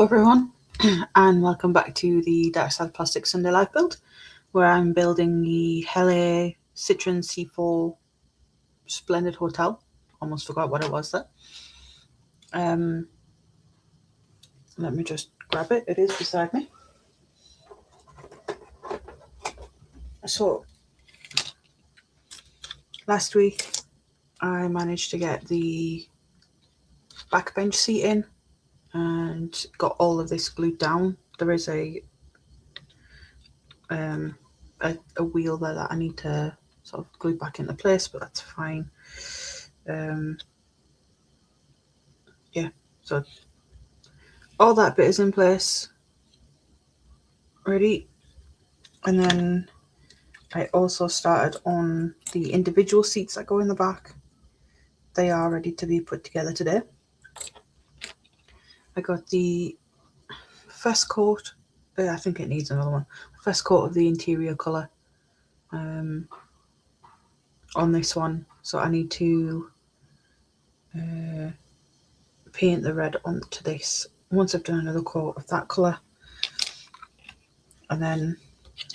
everyone, and welcome back to the Dark Side Plastic Sunday Life build, where I'm building the Hele Citron C4 Splendid Hotel. Almost forgot what it was there. Let me just grab it. It is beside me. So, last week I managed to get the backbench seat in and got all of this glued down. There is a wheel there that I need to sort of glue back into place, but that's fine. Yeah, so all that bit is in place, ready. And then I also started on the individual seats that go in the back. They are ready to be put together today. I got the first coat, I think it needs another one, first coat of the interior colour on this one. So I need to paint the red onto this once I've done another coat of that colour. And then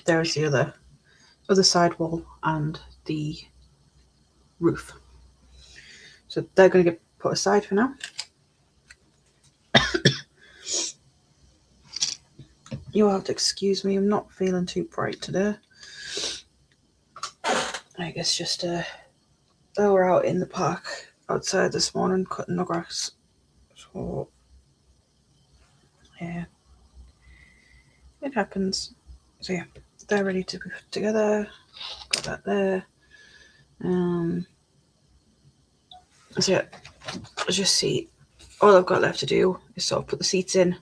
there's the other side wall and the roof. So they're going to get put aside for now. You'll have to excuse me, I'm not feeling too bright today. I guess just they were out in the park outside this morning cutting the grass. So yeah, it happens. So yeah, they're ready to be put together. Got that there. So yeah, let's just see. All I've got left to do is sort of put the seats in.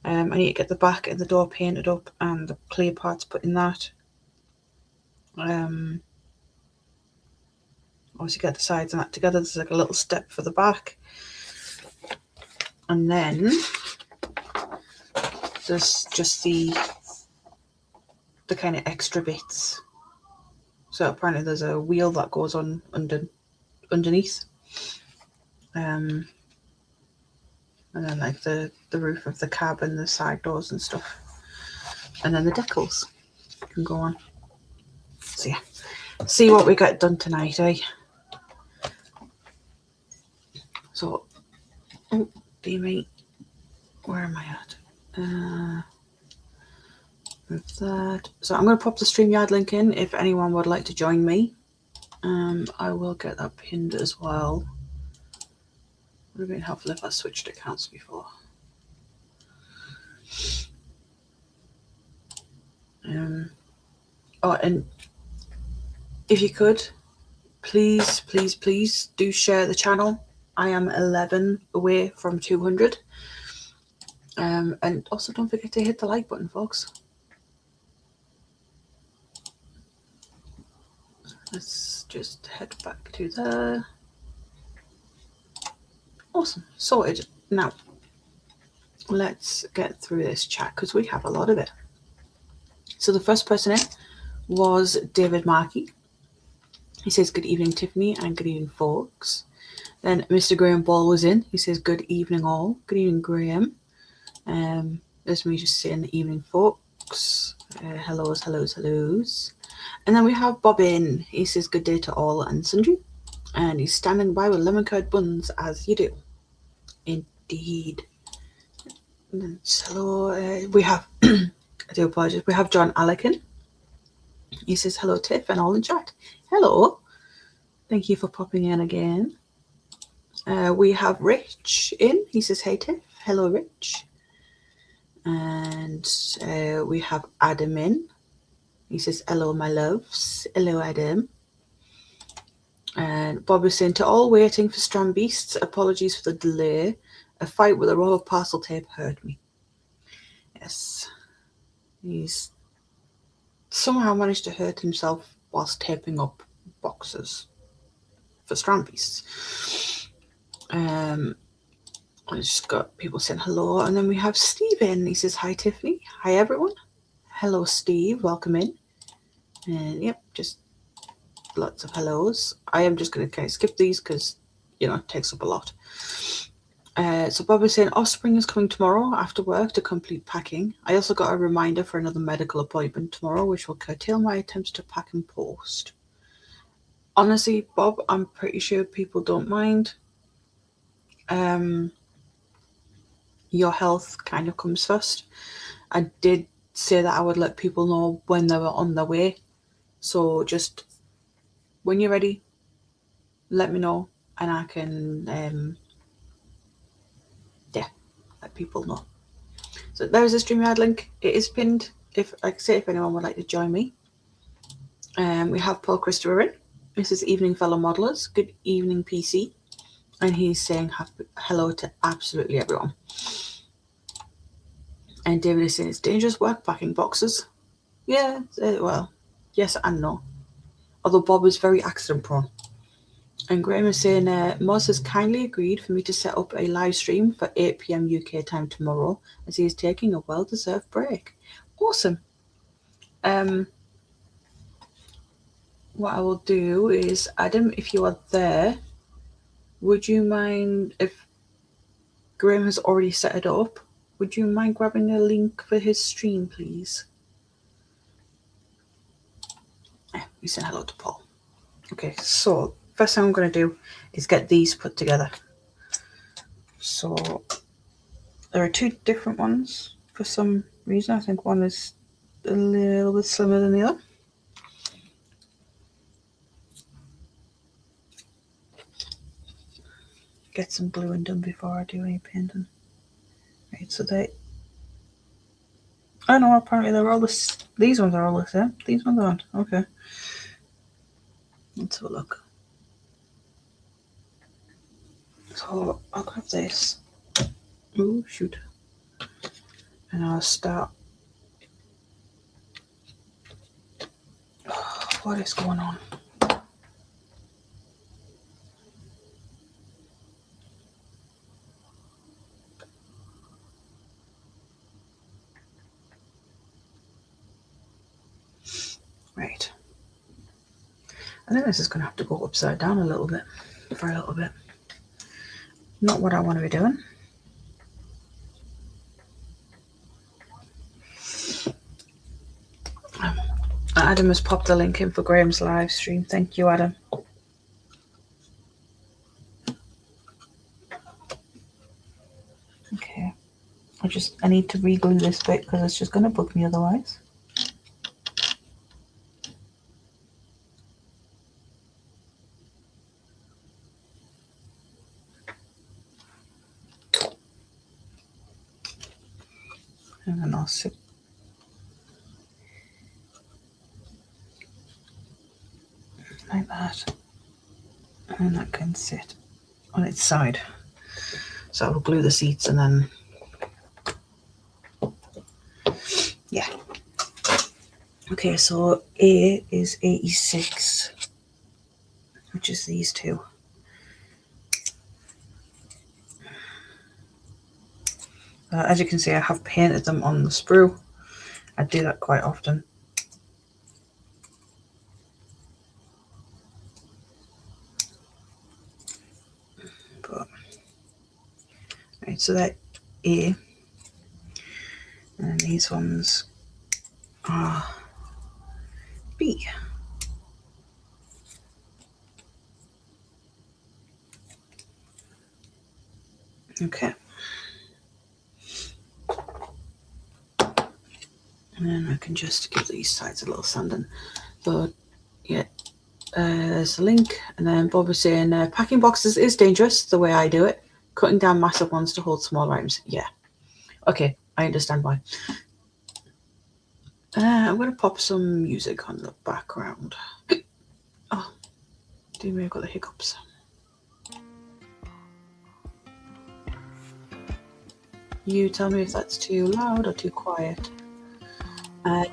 I need to get the back and the door painted up and the clear parts put in that. Obviously get the sides and that together. There's like a little step for the back. And then there's just the kind of extra bits. So apparently there's a wheel that goes on underneath. And then like the roof of the cab and the side doors and stuff. And then the decals can go on. So yeah, see what we get done tonight, eh? So, oh, dear me, where am I at? Move that. So I'm going to pop the StreamYard link in if anyone would like to join me. I will get that pinned as well. Would have been helpful if I switched accounts before. Oh, and if you could, please do share the channel. I am 11 away from 200. And also don't forget to hit the like button, folks. Let's just head back to there. Awesome, sorted. Now, let's get through this chat because we have a lot of it. So the first person in was David Markey. He says, good evening, Tiffany, and good evening, folks. Then Mr. Graham Ball was in. He says, good evening, all. Good evening, Graham. There's me just saying evening, folks. Hellos. And then we have Bob in. He says, good day to all and sundry. And he's standing by with lemon curd buns, as you do. Indeed. And then, hello. We have, I do apologize. We have John Allican. He says, hello, Tiff, and all in chat. Hello. Thank you for popping in again. We have Rich in. He says, hey, Tiff. Hello, Rich. And we have Adam in. He says, hello, my loves. Hello, Adam. And Bob is saying, to all waiting for Strand Beasts, apologies for the delay. A fight with a roll of parcel tape hurt me. Yes. He's somehow managed to hurt himself whilst taping up boxes for Strand Beasts. I just got people saying hello. And then we have Steve in. He says, hi, Tiffany. Hi, everyone. Hello, Steve. Welcome in. And yep, just lots of hellos. I am just going to kind of skip these because, you know, it takes up a lot. So Bob is saying offspring is coming tomorrow after work to complete packing. I also got a reminder for another medical appointment tomorrow, which will curtail my attempts to pack and post. Honestly, Bob, I'm pretty sure people don't mind. Your health kind of comes first. I did say that I would let people know when they were on their way. So just when you're ready, let me know and I can, let people know. So there's a StreamYard link. It is pinned. If, like I say, if anyone would like to join me. We have Paul Christopher in. This is Evening Fellow Modelers. Good evening, PC. And he's saying hello to absolutely everyone. And David is saying it's dangerous work packing boxes. Yeah, well, yes and no. Although Bob is very accident prone. And Graham is saying, Moz has kindly agreed for me to set up a live stream for 8 p.m. UK time tomorrow as he is taking a well-deserved break. Awesome. What I will do is, Adam, if you are there, would you mind, if Graham has already set it up, would you mind grabbing a link for his stream, please? We said hello to Paul. Okay, so first thing I'm going to do is get these put together. So there are two different ones for some reason. I think one is a little bit slimmer than the other. Get some gluing done before I do any painting. Right, so they... Oh no, apparently they're all the... These ones are all the same. These ones aren't. Okay. Let's have a look. So I'll grab this. Oh, shoot. And I'll start... Oh, what is going on? Right. I think this is going to have to go upside down a little bit. For a little bit. Not what I want to be doing. Adam has popped the link in for Graham's live stream. Thank you, Adam. Okay. I need to re-glue this bit because it's just going to bug me otherwise. And then I'll sit like that. And that can sit on its side. So I'll glue the seats and then... Yeah. Okay, so A is 86, which is these two. As you can see, I have painted them on the sprue. I do that quite often. But, right, so that A, and these ones are B. Okay. And then I can just give these sides a little sanding. But yeah, there's a link. And then Bob was saying packing boxes is dangerous the way I do it. Cutting down massive ones to hold small items. Yeah. Okay, I understand why. I'm going to pop some music on the background. Oh, dear me, I've got the hiccups. You tell me if that's too loud or too quiet.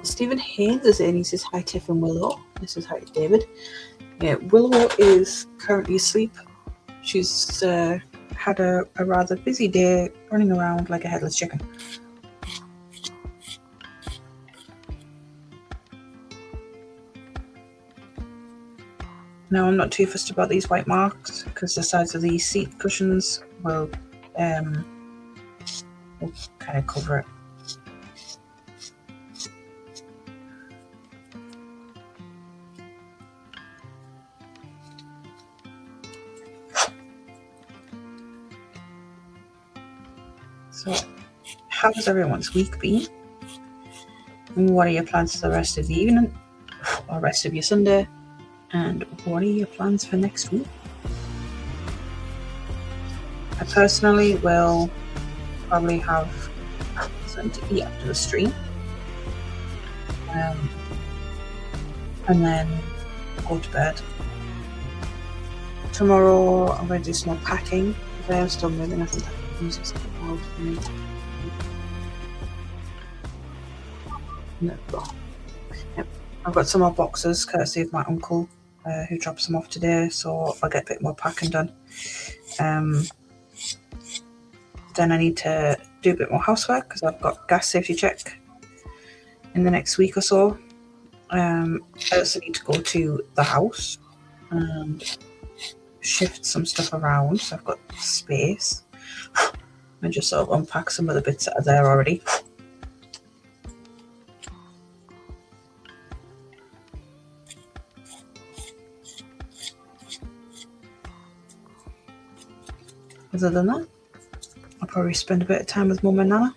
Stephen Haynes is in. He says, hi, Tiff and Willow. This is hi, David. Yeah, Willow is currently asleep. She's had a rather busy day running around like a headless chicken. Now, I'm not too fussed about these white marks because the sides of these seat cushions will we'll kind of cover it. So, how has everyone's week been? And what are your plans for the rest of the evening or rest of your Sunday? And what are your plans for next week? I personally will probably have something to eat after the stream. And then go to bed. Tomorrow I'm going to do some more packing because I am still moving. I think that music's too loud for me. No, yep. I've got some more boxes courtesy of my uncle who drops them off today, so I'll get a bit more packing done. Then I need to do a bit more housework because I've got gas safety check in the next week or so. I also need to go to the house and shift some stuff around so I've got space and just sort of unpack some of the bits that are there already. Other than that, I'll probably spend a bit of time with Mum and Nana.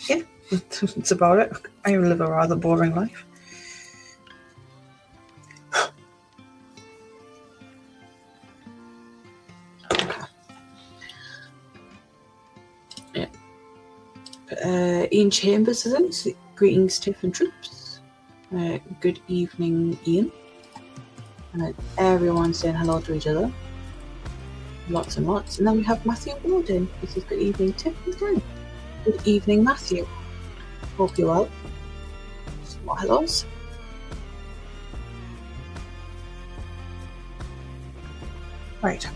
Yeah, that's about it. I live a rather boring life. Okay. Yeah. Ian Chambers is in. So greetings, Tiff and Troops. Good evening, Ian. And everyone saying hello to each other. Lots and lots. And then we have Matthew Borden. He says, good evening, Tiff and Glenn. Good evening, Matthew. Hope you're well. Some more hellos. Right.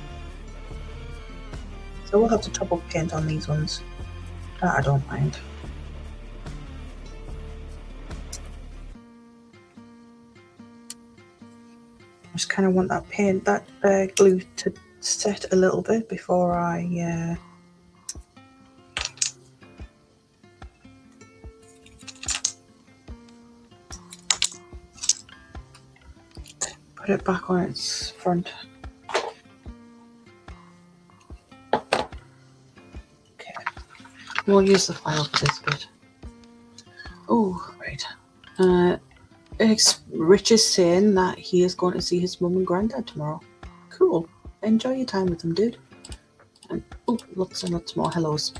So we'll have to top up paint on these ones. That I don't mind. I just kind of want that paint, that glue to set a little bit before I put it back on its front. Okay, we'll use the file for this bit. Oh, right. Rich is saying that he is going to see his mum and granddad tomorrow. Cool. Enjoy your time with them, dude. And lots and lots more hellos.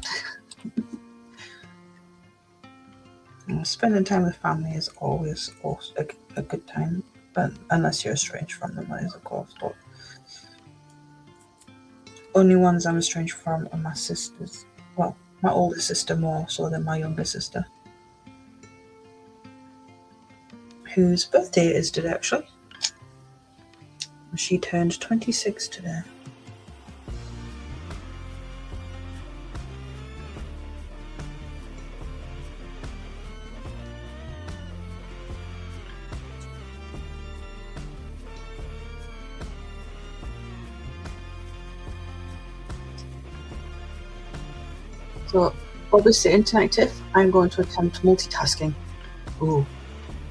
Spending time with family is always a good time, but unless you're estranged from them, that is, of course. But only ones I'm estranged from are my sisters. Well, my older sister more so than my younger sister, whose birthday it is today, actually. She turned 26 today. So, obviously, tonight, Tiff, I'm going to attempt multitasking. Ooh.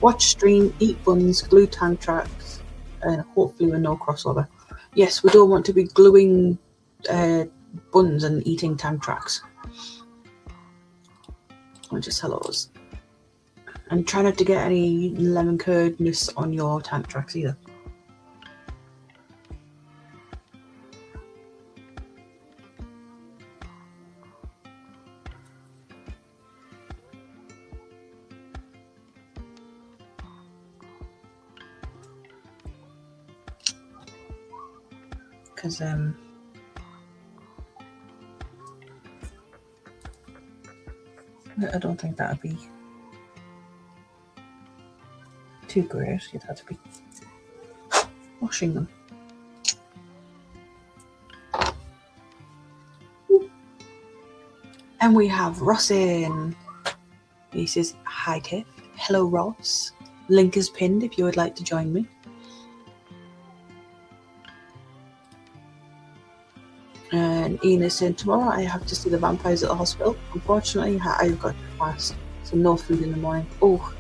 Watch, stream, eat buns, glue tank tracks, and hopefully with no crossover. Yes, we don't want to be gluing buns and eating tank tracks. Or just hellos. And try not to get any lemon curdness on your tank tracks either. Because I don't think that would be too great. You'd have to be washing them. And we have Ross in. He says, hi Tiff. Hello Ross. Link is pinned if you would like to join me. Ian is saying, tomorrow I have to see the vampires at the hospital. Unfortunately, I've got to fast, so no food in the morning. Oh,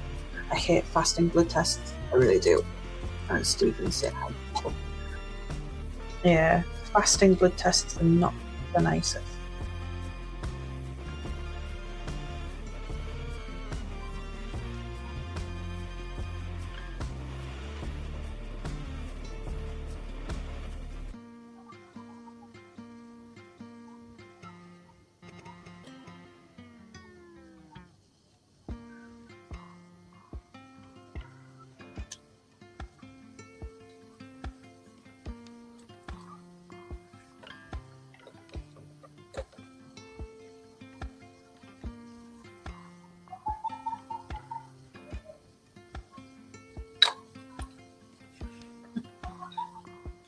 I hate fasting blood tests. I really do. And Stephen said, yeah, fasting blood tests are not the nicest.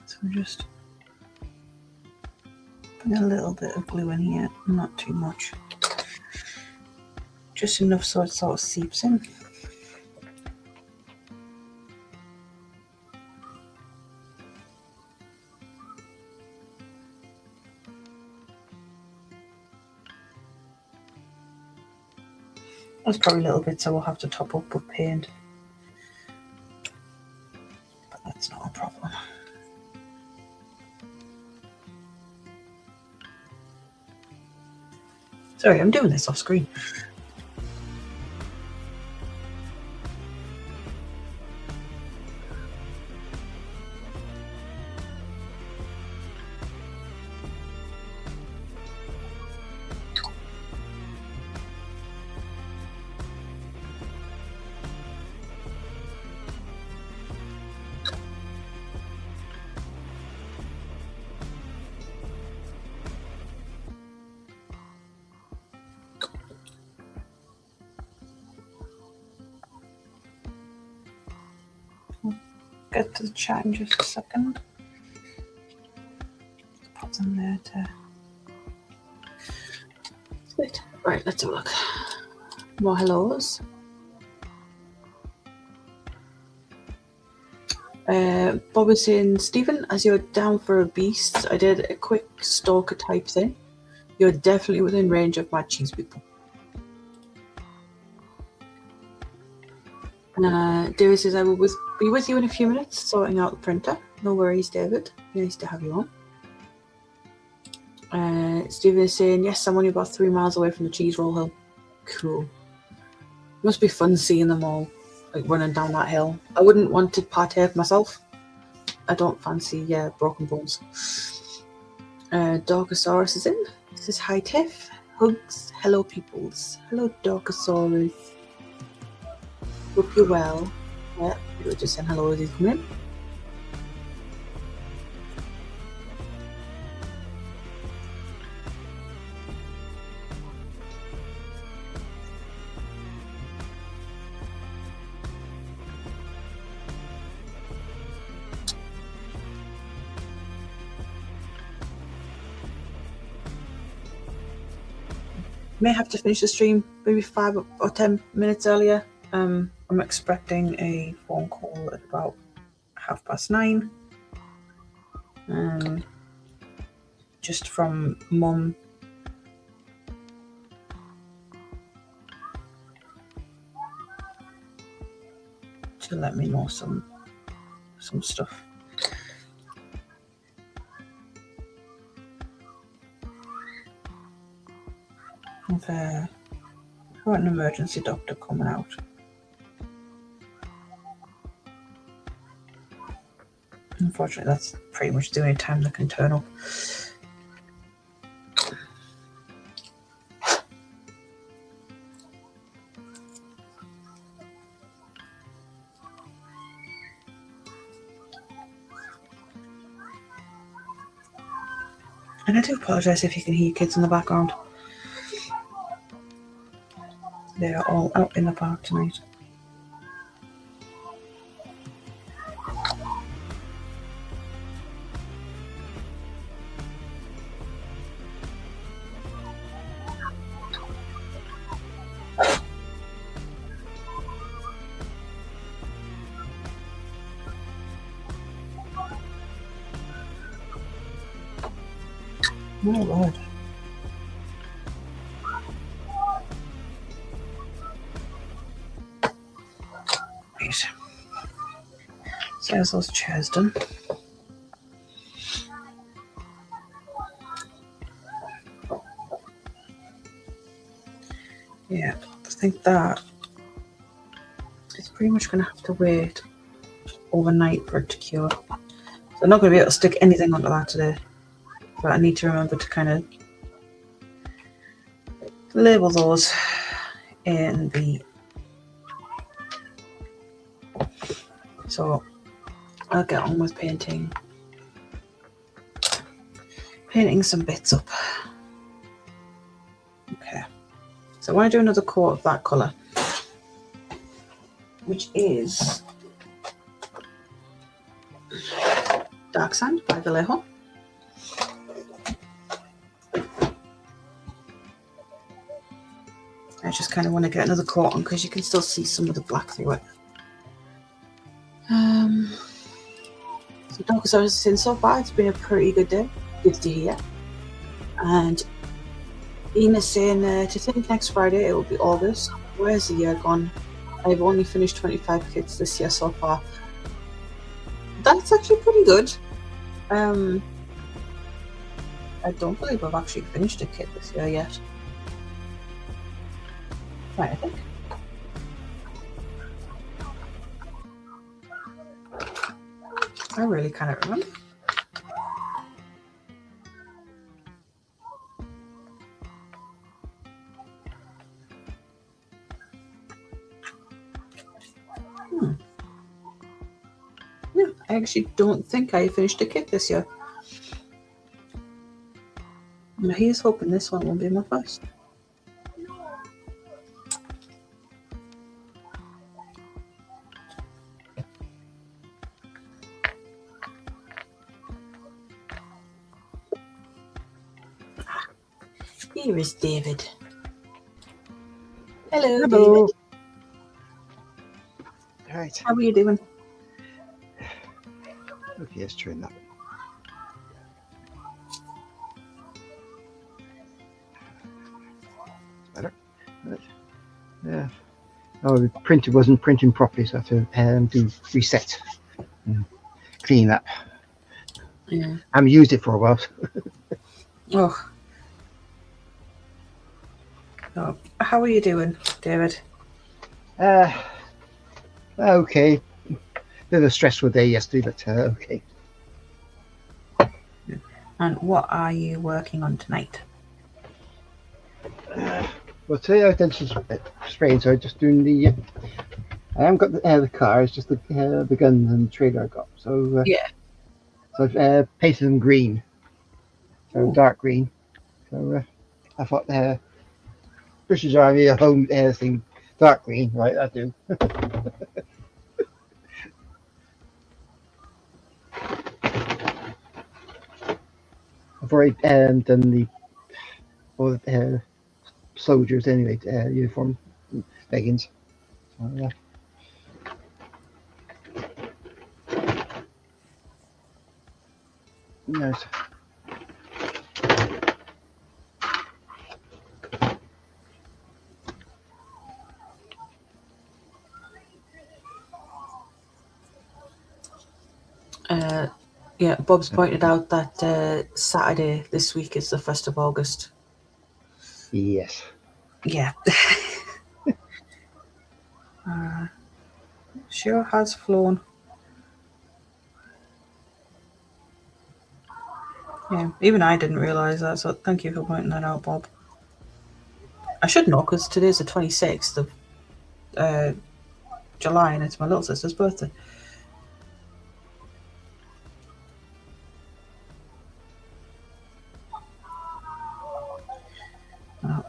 So just put a little bit of glue in here, not too much. Just enough so it sort of seeps in. There's probably little bits I will have to top up with paint, but that's not a problem. Sorry, I'm doing this off screen. Get to the chat in just a second. Put them there to. Good. Right, let's have a look. More hellos. Bob is saying, Stephen, as you're down for a beast, I did a quick stalker type thing. You're definitely within range of my cheese people. David says, I will be with you in a few minutes, sorting out the printer. No worries, David. Nice to have you on. Stephen is saying, yes, I'm only about 3 miles away from the cheese roll hill. Cool. Must be fun seeing them all, like, running down that hill. I wouldn't want to partake myself. I don't fancy broken bones. Dorkosaurus is in. He says, hi, Tiff. Hugs. Hello, peoples. Hello, Dorkosaurus. Hope you're well. Yeah, we were just saying hello as he's coming in. May have to finish the stream maybe 5 or 10 minutes earlier. I'm expecting a phone call at about 9:30. Just from Mum. To let me know some stuff. I've got an emergency doctor coming out. Unfortunately, that's pretty much the only time they can turn up. And I do apologise if you can hear kids in the background. They are all out in the park tonight. My lord. Right. So there's those chairs done. Yeah, I think that it's pretty much going to have to wait overnight for it to cure. So I'm not going to be able to stick anything onto that today, but I need to remember to kind of label those in the... So I'll get on with painting some bits up. Okay, so I want to do another coat of that colour, which is Dark Sand by Vallejo. I just kind of want to get another coat on because you can still see some of the black through it. So Dark Sand, since so far it's been a pretty good day. Good to hear. And Ian is saying to think next Friday it will be August. Where's the year gone? I've only finished 25 kits this year so far. That's actually pretty good. I don't believe I've actually finished a kit this year yet. Right, I think. I really cannot remember. Yeah, I actually don't think I finished a kit this year. Now here's hoping this one will be my first. Here is David. Hello, David. Right. How are you doing? Okay, let's turn that. Better. Right. Yeah. Oh, the printer wasn't printing properly, so I have to do reset and clean up. Yeah. I haven't used it for a while. Oh. Oh. How are you doing, David? Okay. Bit of a stressful day yesterday, but okay. And what are you working on tonight? Well, today I've done some spraying, so I'm just doing the. I haven't got the car; it's just the guns and the trailer I got. So yeah. So I've painted them green, so Ooh. dark green. So I thought British Army a home thing, dark green, right? I do. I've already done all the soldiers anyway, uniform leggings. So, nice. Yeah, Bob's pointed out that Saturday this week is the 1st of August. Yes. Yeah. Sure has flown. Yeah, even I didn't realise that, so thank you for pointing that out, Bob. I should know, because today's the 26th of July, and it's my little sister's birthday. Oh.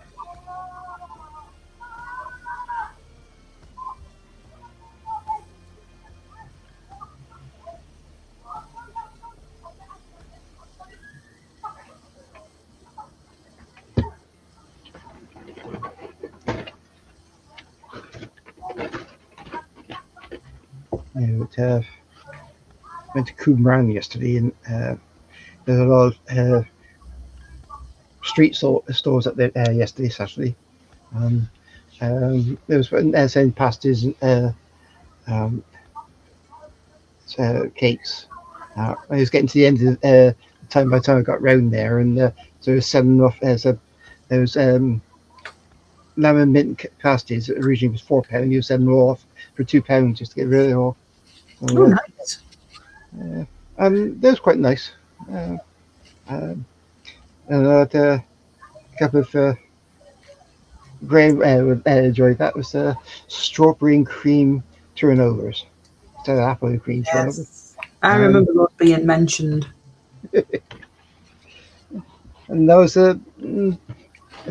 Yeah, went to Coombrang yesterday, and there's a lot of street stores up there yesterday, Saturday. There was selling pasties and um, cakes. I was getting to the end of the time by the time I got round there, and so they were selling off. So there was lamb and mint pasties that originally was £4. You were selling them all off for £2 just to get rid of it all. So, Oh, nice. that was quite nice. And I had a couple of Graham would enjoy that was strawberry and cream turnovers. Instead of apple and cream turnovers. Yes. I remember those being mentioned. And that was a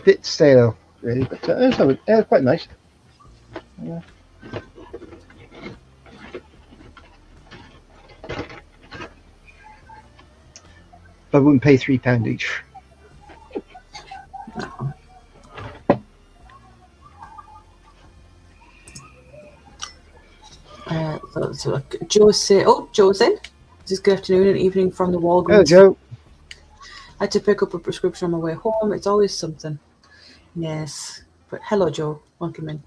bit stale, really, but it was quite nice. But I wouldn't pay £3 each. No. Let's look. Joe's in. This is good afternoon and evening from the Walgreens. Hello, Joe. I had to pick up a prescription on my way home. It's always something. Yes. But hello, Joe. Welcome in.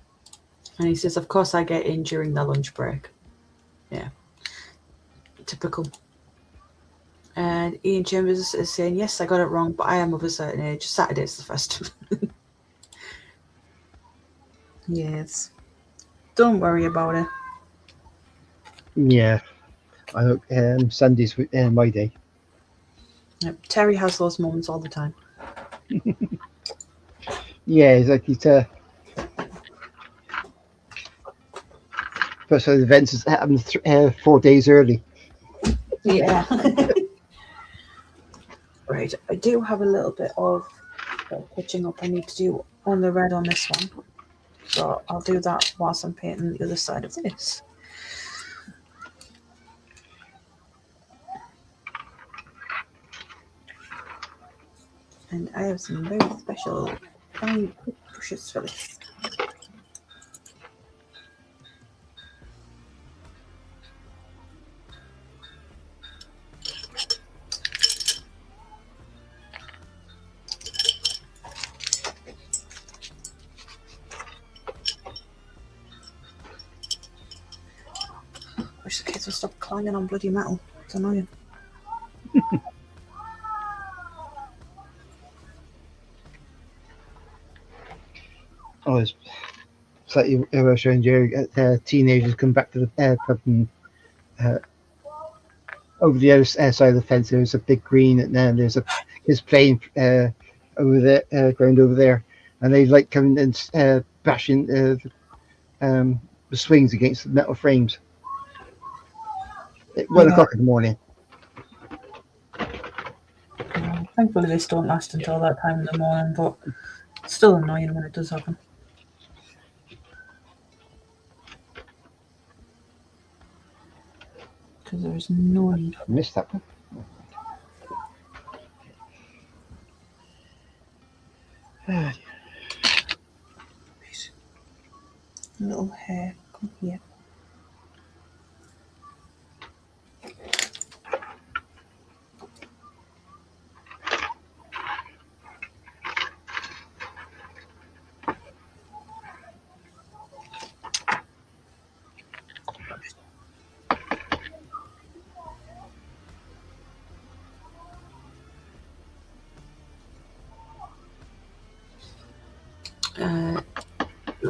And he says, of course I get in during the lunch break. Yeah. Typical. And Ian Chambers is saying, yes, I got it wrong, but I am of a certain age. Saturday's the first. Yes. Don't worry about it. Yeah. I hope Sunday's my day. Yep. Terry has those moments all the time. Yeah, it's like it's first of the events happened 4 days early. Yeah. Right. I do have a little bit of pitching up I need to do on the red on this one. So I'll do that whilst I'm painting the other side of this. And I have some very special fine brushes for this. I wish the kids would stop clanging on bloody metal. It's annoying. Oh, it's like you were showing Jerry. Teenagers come back to the pub and over the other side of the fence. There's a big green, and then there's kids playing over the ground over there, and they like coming and bashing the swings against the metal frames at 1 o'clock in the morning. Thankfully, this don't last until that time in the morning, but it's still annoying when it does happen. Because there is no need. I missed that one. Little hair, come here.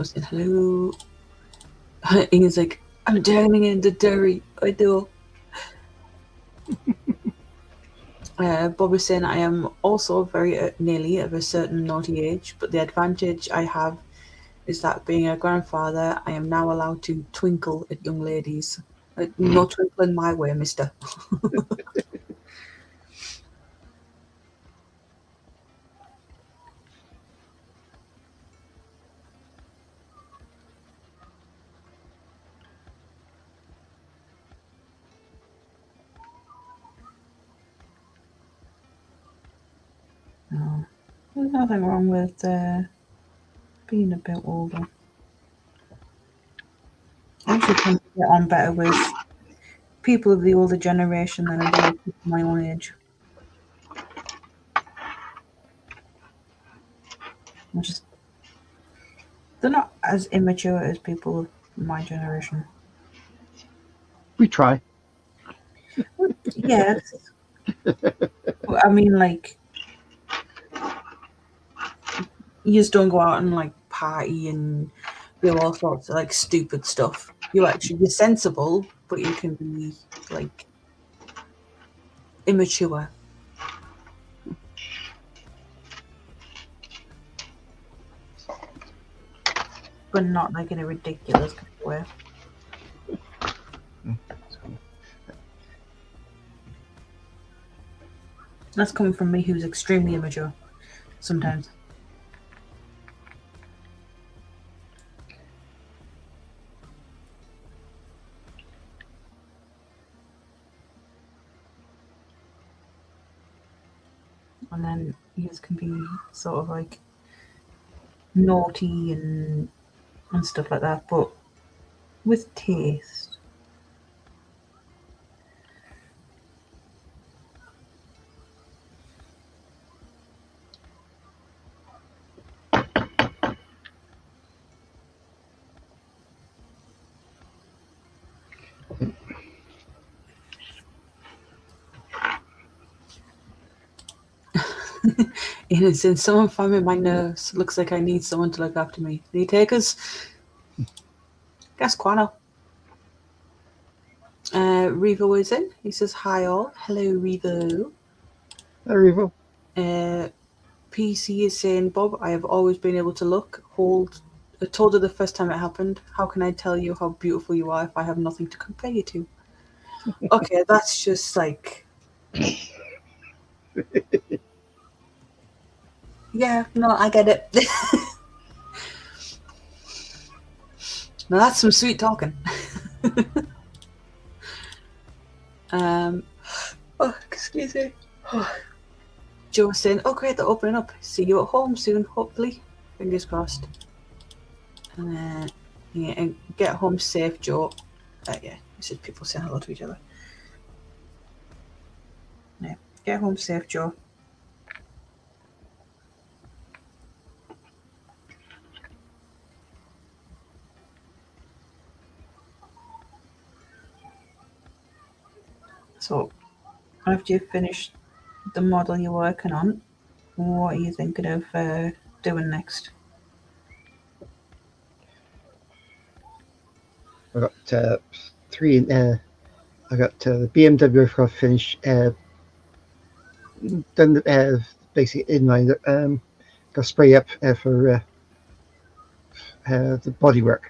Said hello. Ian's like, I'm drowning in the dairy. I know. Bob is saying I am also very nearly of a certain naughty age, but the advantage I have is that being a grandfather, I am now allowed to twinkle at young ladies. No twinkling my way, mister. No, there's nothing wrong with being a bit older. I actually tend to get on better with people of the older generation than I do with people my own age. Just they're not as immature as people of my generation. We try. Yeah, I mean, like, you just don't go out and like party and do all sorts of like stupid stuff. You're sensible, but you can be like immature, but not like in a ridiculous kind of way. That's coming from me, who's extremely immature sometimes. And then you can be sort of like naughty and stuff like that, but with taste. Innocent. Someone find me my nerves. Looks like I need someone to look after me. Any takers? Guess Quano. Revo is in. He says hi all. Hello Revo. There we go. PC is saying, Bob, I have always been able to look, hold. I told her the first time it happened. How can I tell you how beautiful you are if I have nothing to compare you to? Okay, that's just like. Yeah, no, I get it. Now that's some sweet talking. Oh, excuse me. Joe was saying, oh great, they're opening up. See you at home soon, hopefully. Fingers crossed. And then, yeah, and get home safe, Joe. Yeah, this is people saying hello to each other. Yeah, get home safe, Joe. So, after you've finished the model you're working on, what are you thinking of doing next? I got three. I got the BMW I've got to finish. Done the basic inline. Got spray up for the bodywork.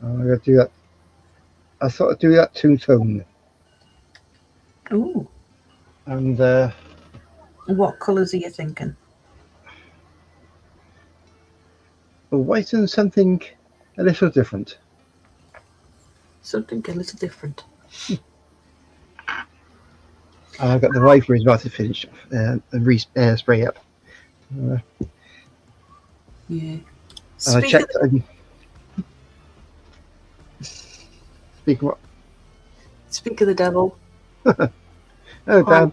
I got to do that. I thought I'd do that two tone. Ooh. And What colours are you thinking? white and something a little different. Something a little different. And I've got the wiper as well to finish off and spray up. Yeah. And I checked. Speak what? Speak of the devil. Oh, Dan.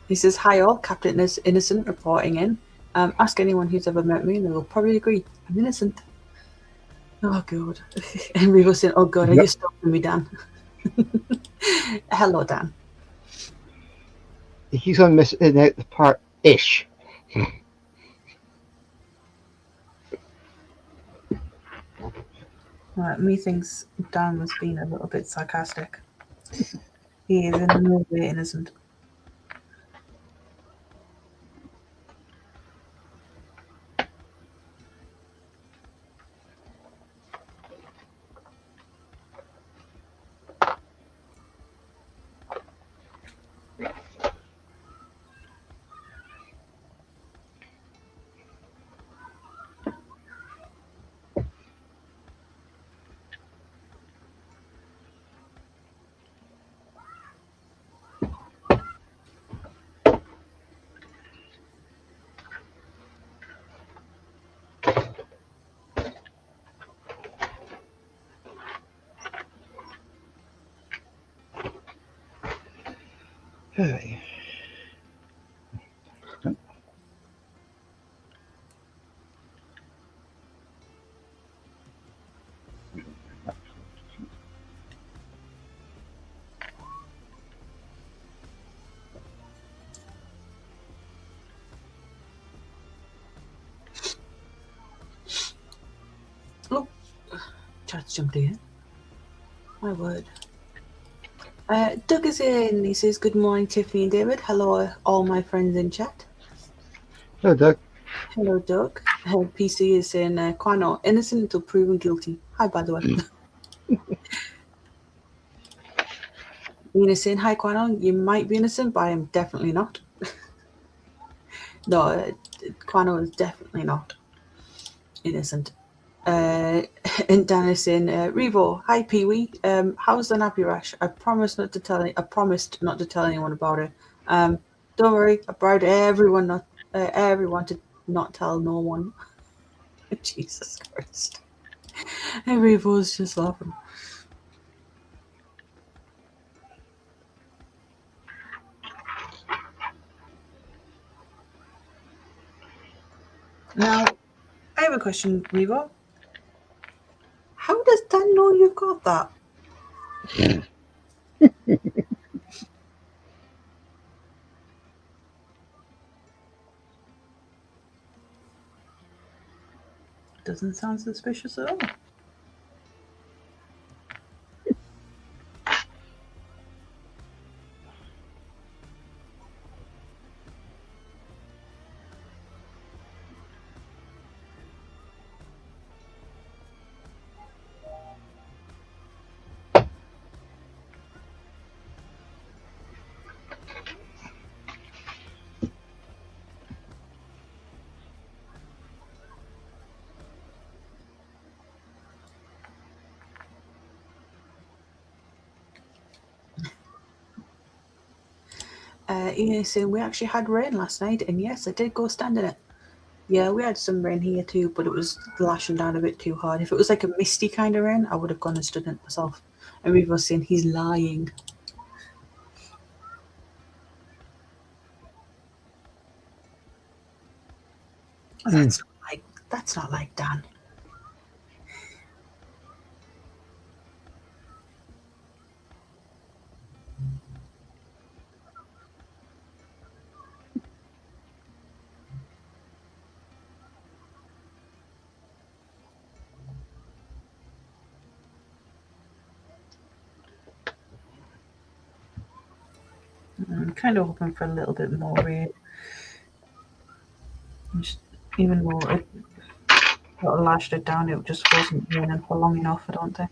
He says, hi all, Captain Innocent reporting in. Ask anyone who's ever met me and they will probably agree. I'm innocent. Oh, God. And we were saying, oh, God, are you stopping me, Dan? Hello, Dan. He keeps on missing out the part ish. Right, methinks Dan was being a little bit sarcastic. He is in no way innocent. chat's jumped in. My word. Doug is in. He says, "Good morning, Tiffany and David. Hello, all my friends in chat." Hello, Doug. Hello, Doug. PC is saying, "Quano, innocent until proven guilty." Hi, by the way. Nina saying, "Hi, Quano. You might be innocent, but I am definitely not." No, Quano is definitely not innocent. And Dan is saying, "Revo, hi, Pee Wee. How's the nappy rash? I promised not to tell. I promised not to tell anyone about it. Don't worry. I bribed everyone to not tell no one." Jesus Christ. And Revo's just laughing. Now, I have a question, Revo. How does Dan know you've got that? Doesn't sound suspicious at all. Ian is saying, "We actually had rain last night, and yes, I did go stand in it." Yeah, we had some rain here too, but it was lashing down a bit too hard. If it was like a misty kind of rain, I would have gone and stood in it myself. And Revo was saying he's lying. Oh, that's not like Dan. I'm kind of hoping for a little bit more rain. Just, even though it sort of lashed it down, it just wasn't raining for long enough, I don't think.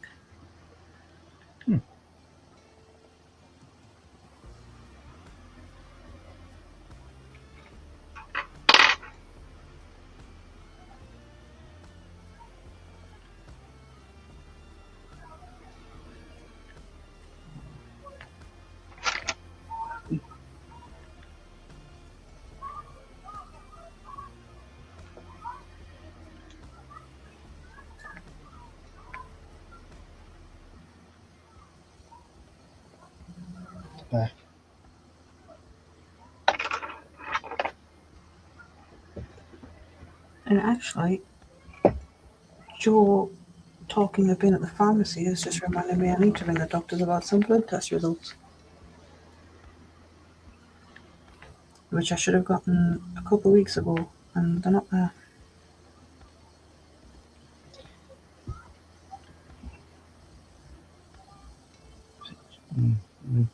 Back. And actually, Joe talking of being at the pharmacy has just reminded me I need to ring the doctors about some blood test results, which I should have gotten a couple of weeks ago, and they're not there. Mm-hmm.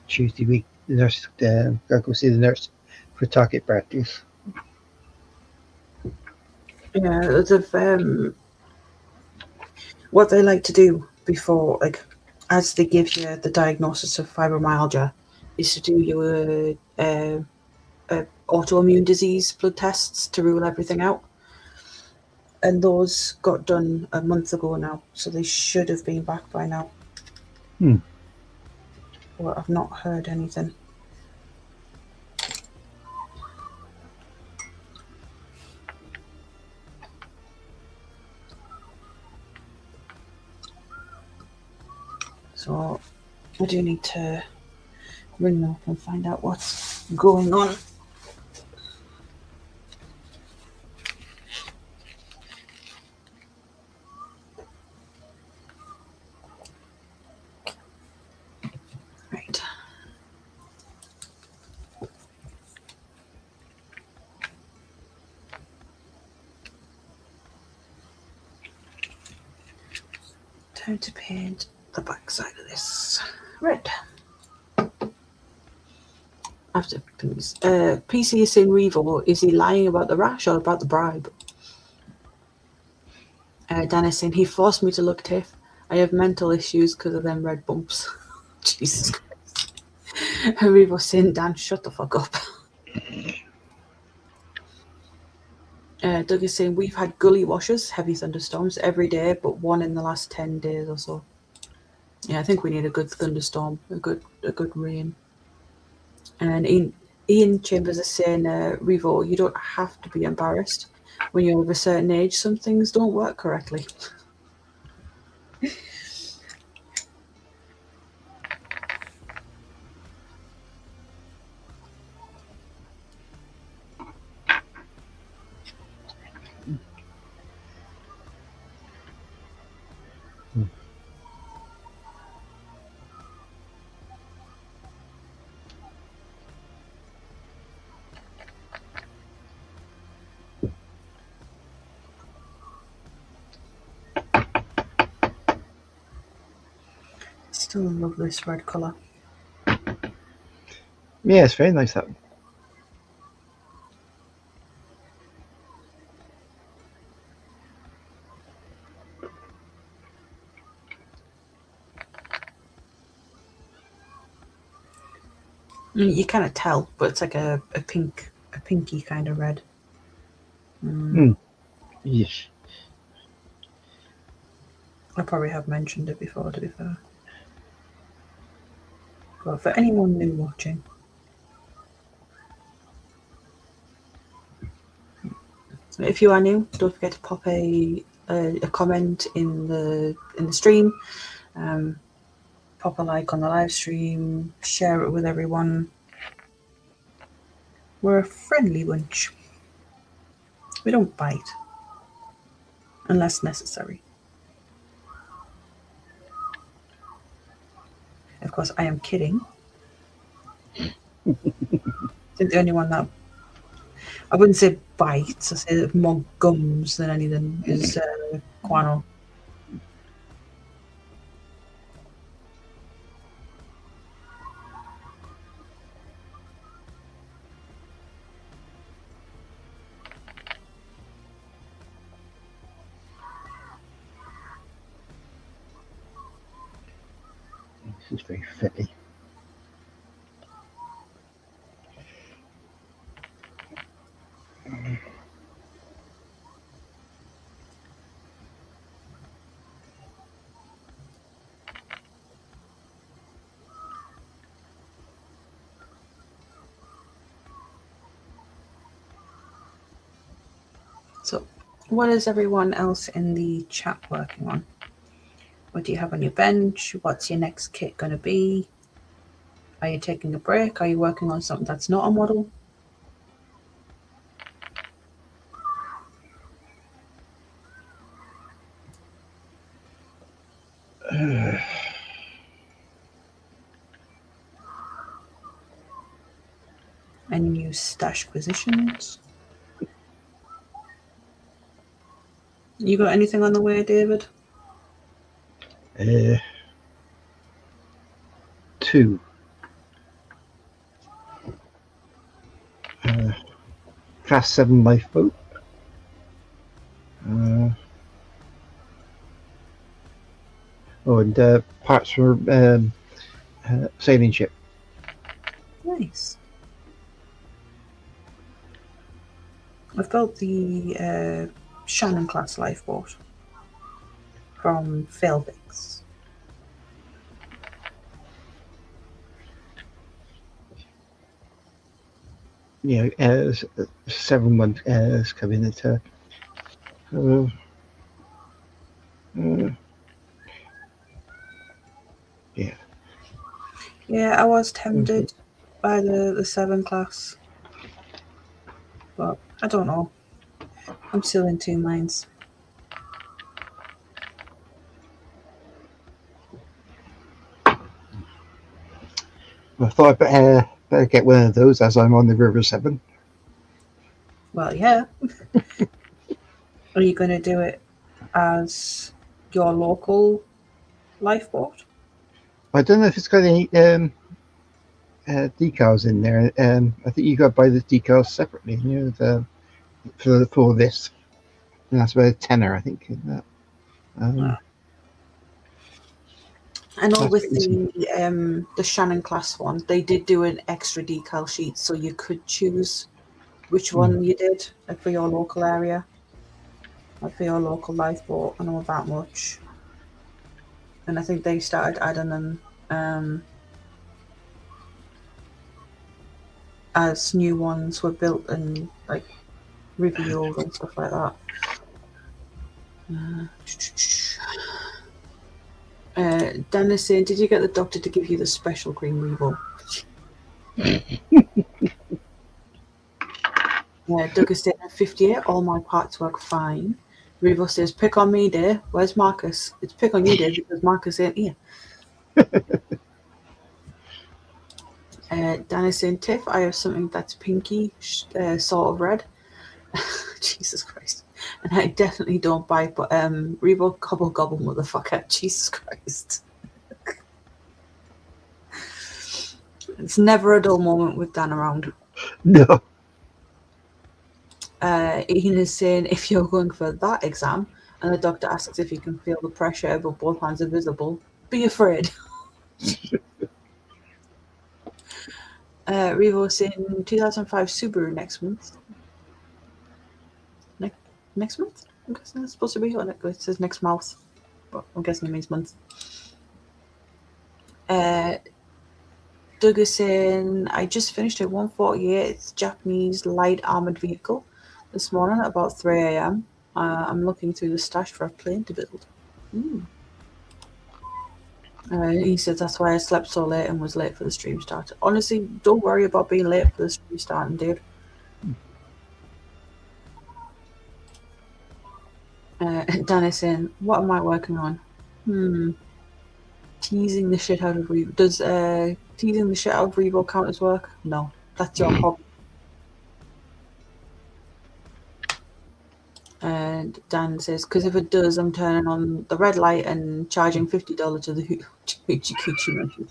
Tuesday week, the nurse gotta go see the nurse for target practice. Yeah, what they like to do before, like, as they give you the diagnosis of fibromyalgia, is to do your autoimmune disease blood tests to rule everything out. And those got done a month ago now, so they should have been back by now. But I've not heard anything. So I do need to ring them up and find out what's going on. Right. time to paint the back side of this red. After PC is saying Revo, is he lying about the rash or about the bribe? Dan is saying he forced me to look tiff. I have mental issues because of them red bumps. Jesus Christ. Revo saying Dan, shut the fuck up. Doug is saying we've had gully washes, heavy thunderstorms every day, but one in the last 10 days or so. Yeah, I think we need a good thunderstorm, a good rain. And Ian Chambers is saying, Revo, you don't have to be embarrassed. When you're of a certain age, some things don't work correctly. Still love this red colour. Yeah, it's very nice that one. You kind of tell, but it's like a pinky kind of red. Yes. I probably have mentioned it before, to be fair. But for anyone new watching, if you are new, don't forget to pop a comment in the stream, pop a like on the live stream, share it with everyone. We're a friendly bunch. We don't bite unless necessary. Of course, I am kidding. I think the only one that I wouldn't say bites, I say more gums than anything is guano. This is very fitty. So, what is everyone else in the chat working on? What do you have on your bench? What's your next kit going to be? Are you taking a break? Are you working on something that's not a model? Any new stash positions? You got anything on the way, David? 2. Class 7 lifeboat. And parts for sailing ship. Nice. I've built the Shannon class lifeboat from Failfix. You know, 7 months is coming into. Yeah. Yeah, I was tempted by the 7 class, but I don't know. I'm still in 2 minds. I thought I'd better get one of those as I'm on the River 7. Well, yeah. Are you going to do it as your local Lifeboat. I don't know if it's got any decals in there. I think you got to buy the decals separately. For this, and that's about a tenner, I think. Um, I know that's with pretty. the Shannon class one, they did do an extra decal sheet, so you could choose which one you did, like for your local area, like for your local lifeboat. I know that much, and I think they started adding them as new ones were built and like revealed and stuff like that. Dan is saying, did you get the doctor to give you the special green Revo? Doug is saying, at 58, all my parts work fine. Revo says, pick on me, dear. Where's Marcus? It's pick on you, dear, because Marcus ain't here. Dan is saying, Tiff, I have something that's pinky, sort of red. Jesus Christ. And I definitely don't bite, but Revo gobble gobble, motherfucker. Jesus Christ. It's never a dull moment with Dan around. No. Ian is saying, if you're going for that exam and the doctor asks if you can feel the pressure but both hands are visible, be afraid. Revo is saying 2005 Subaru next month. Next month? I'm guessing it's supposed to be. It says next month, but I'm guessing it means month. Doug is saying, I just finished a 148. It's Japanese light armored vehicle this morning at about 3 a.m. I'm looking through the stash for a plane to build. He says that's why I slept so late and was late for the stream start. Honestly, don't worry about being late for the stream starting, dude. Dan is saying, what am I working on? Teasing the shit out of Revo. Does teasing the shit out of Revo count as work? No, that's your hobby. And Dan says, because if it does, I'm turning on the red light and charging $50 to the Hoochie Coochie Monkey.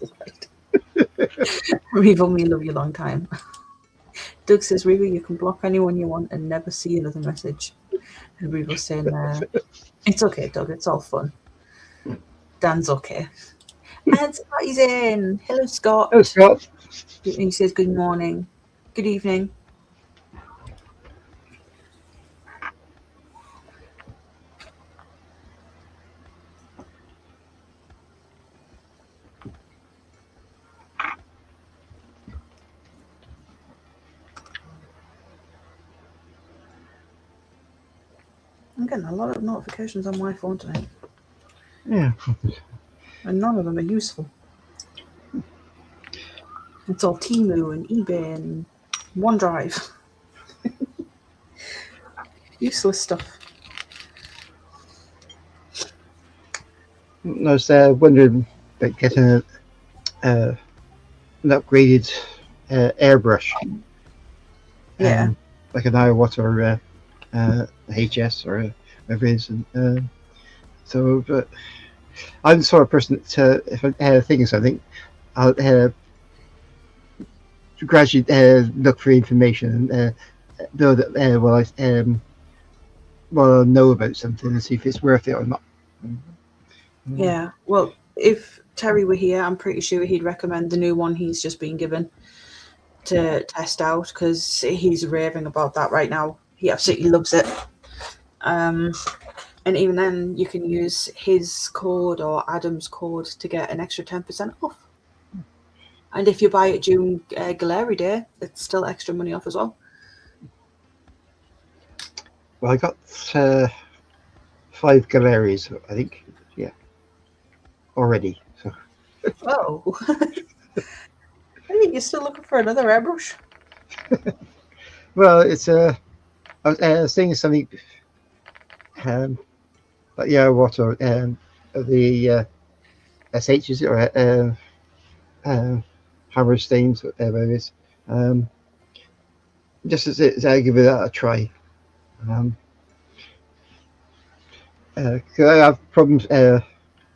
Revo, me love you long time. Doug says, Revo, you can block anyone you want and never see another message. And Revo's saying, it's okay, Doug, it's all fun. Dan's okay. And Scott is in. Hello, Scott. Oh, Scott. He says, good morning. Good evening. I'm getting a lot of notifications on my phone tonight. Yeah. And none of them are useful. It's all Temu and eBay and OneDrive. Useless stuff. I was wondering about getting an upgraded airbrush. Yeah. Like an Iwata or HS or whatever it is. And, but I'm the sort of person that if I think of something, I'll gradually look for information and know that I know about something and see if it's worth it or not. Yeah. Well, if Terry were here, I'm pretty sure he'd recommend the new one he's just been given to test out because he's raving about that right now. He absolutely loves it. And even then, you can use his code or Adam's code to get an extra 10% off. And if you buy it during Gallery Day, it's still extra money off as well. Well, I got 5 galleries, I think. Yeah, already. So. Oh. I think you're still looking for another airbrush. Well, it's I was saying something. But yeah, what are the SHs or hammer stains, whatever it is. Just as I give it a try. Cause I have problems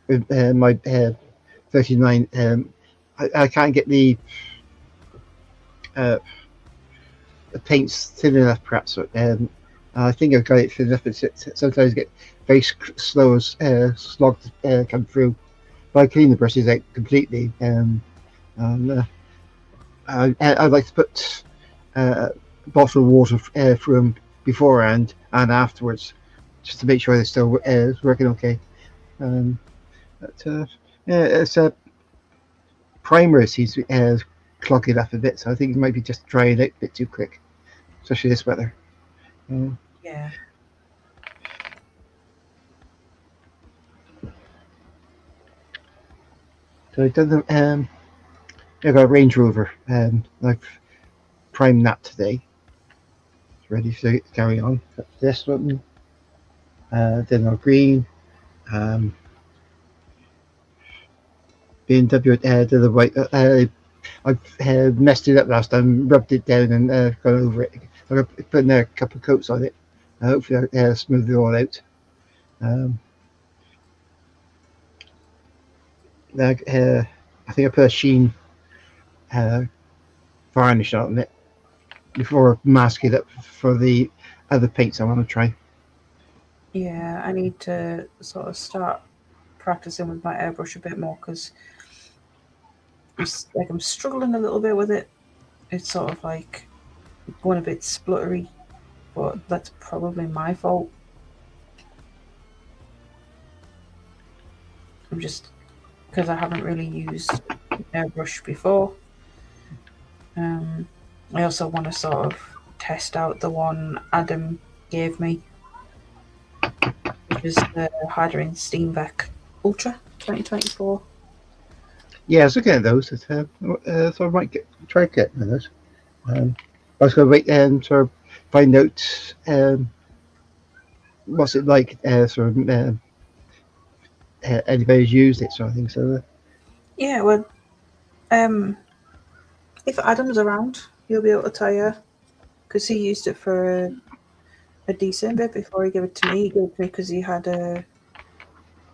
with my 39. I can't get uh, the paint's thin enough, perhaps. I think I've got it thin enough, but sometimes get very slow as slog to come through. But I clean the brushes out completely. And I'd like to put a bottle of water through them beforehand and afterwards, just to make sure they're still working okay. Um, but yeah, it's a primer seems to be clogging up a bit, so I think it might be just drying out a bit too quick, especially this weather. Um, Yeah. so I've done the I got a Range Rover. I've primed that today. It's ready to carry on. Got this one, then our green. Um, BMW did the white. I messed it up last time, rubbed it down and gone over it. I'm putting a couple of coats on it. Hopefully, I'll smooth it all out. Um, I think I put a sheen uh, varnish on it before masking it up for the other paints I want to try. Yeah, I need to sort of start practicing with my airbrush a bit more because I'm struggling a little bit with it. It's sort of like going a bit spluttery, but that's probably my fault. I'm just because I haven't really used airbrush before. Um, I also want to sort of test out the one Adam gave me, which is the Hydrogen Steenbeck Ultra 2024. Yeah, I was looking at those, so I might try getting those. I was going to wait and sort of find out what's it like, sort of anybody's used it, sort of thing. So Yeah, well, um, if Adam's around, he'll be able to tell you because he used it for a decent bit before he gave it to me. He gave it to me because he had a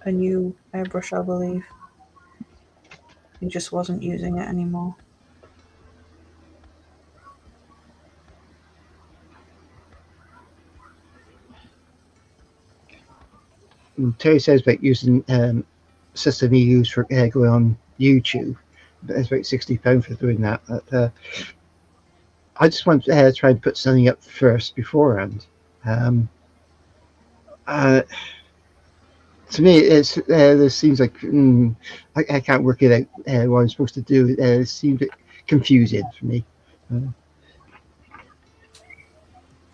new airbrush, I believe. He just wasn't using it anymore. Terry says about using system he used for going on YouTube. It's about £60 for doing that. But, I just want to try and put something up first beforehand. Um, uh, to me, this seems like I can't work it out what I'm supposed to do. It seems a bit confusing for me. Uh,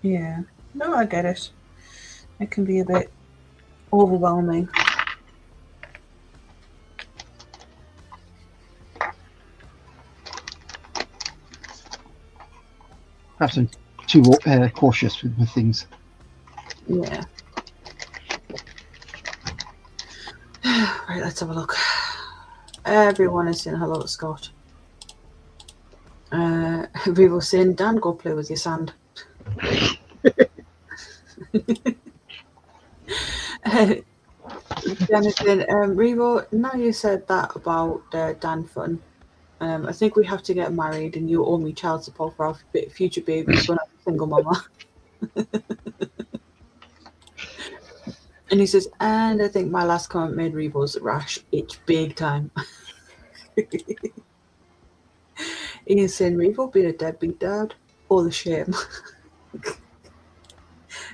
Yeah, no, I get it. It can be a bit overwhelming. Perhaps I'm too cautious with things. Yeah. Right, let's have a look. Everyone is saying hello to Scott. Revo saying, Dan, go play with your sand. Jonathan, Revo, now you said that about Dan Fun, I think we have to get married and you owe me child support for our future babies when I'm a single mama. And he says, and I think my last comment made Revo's rash itch big time. Ian saying, Revo being a deadbeat dad? All the shame.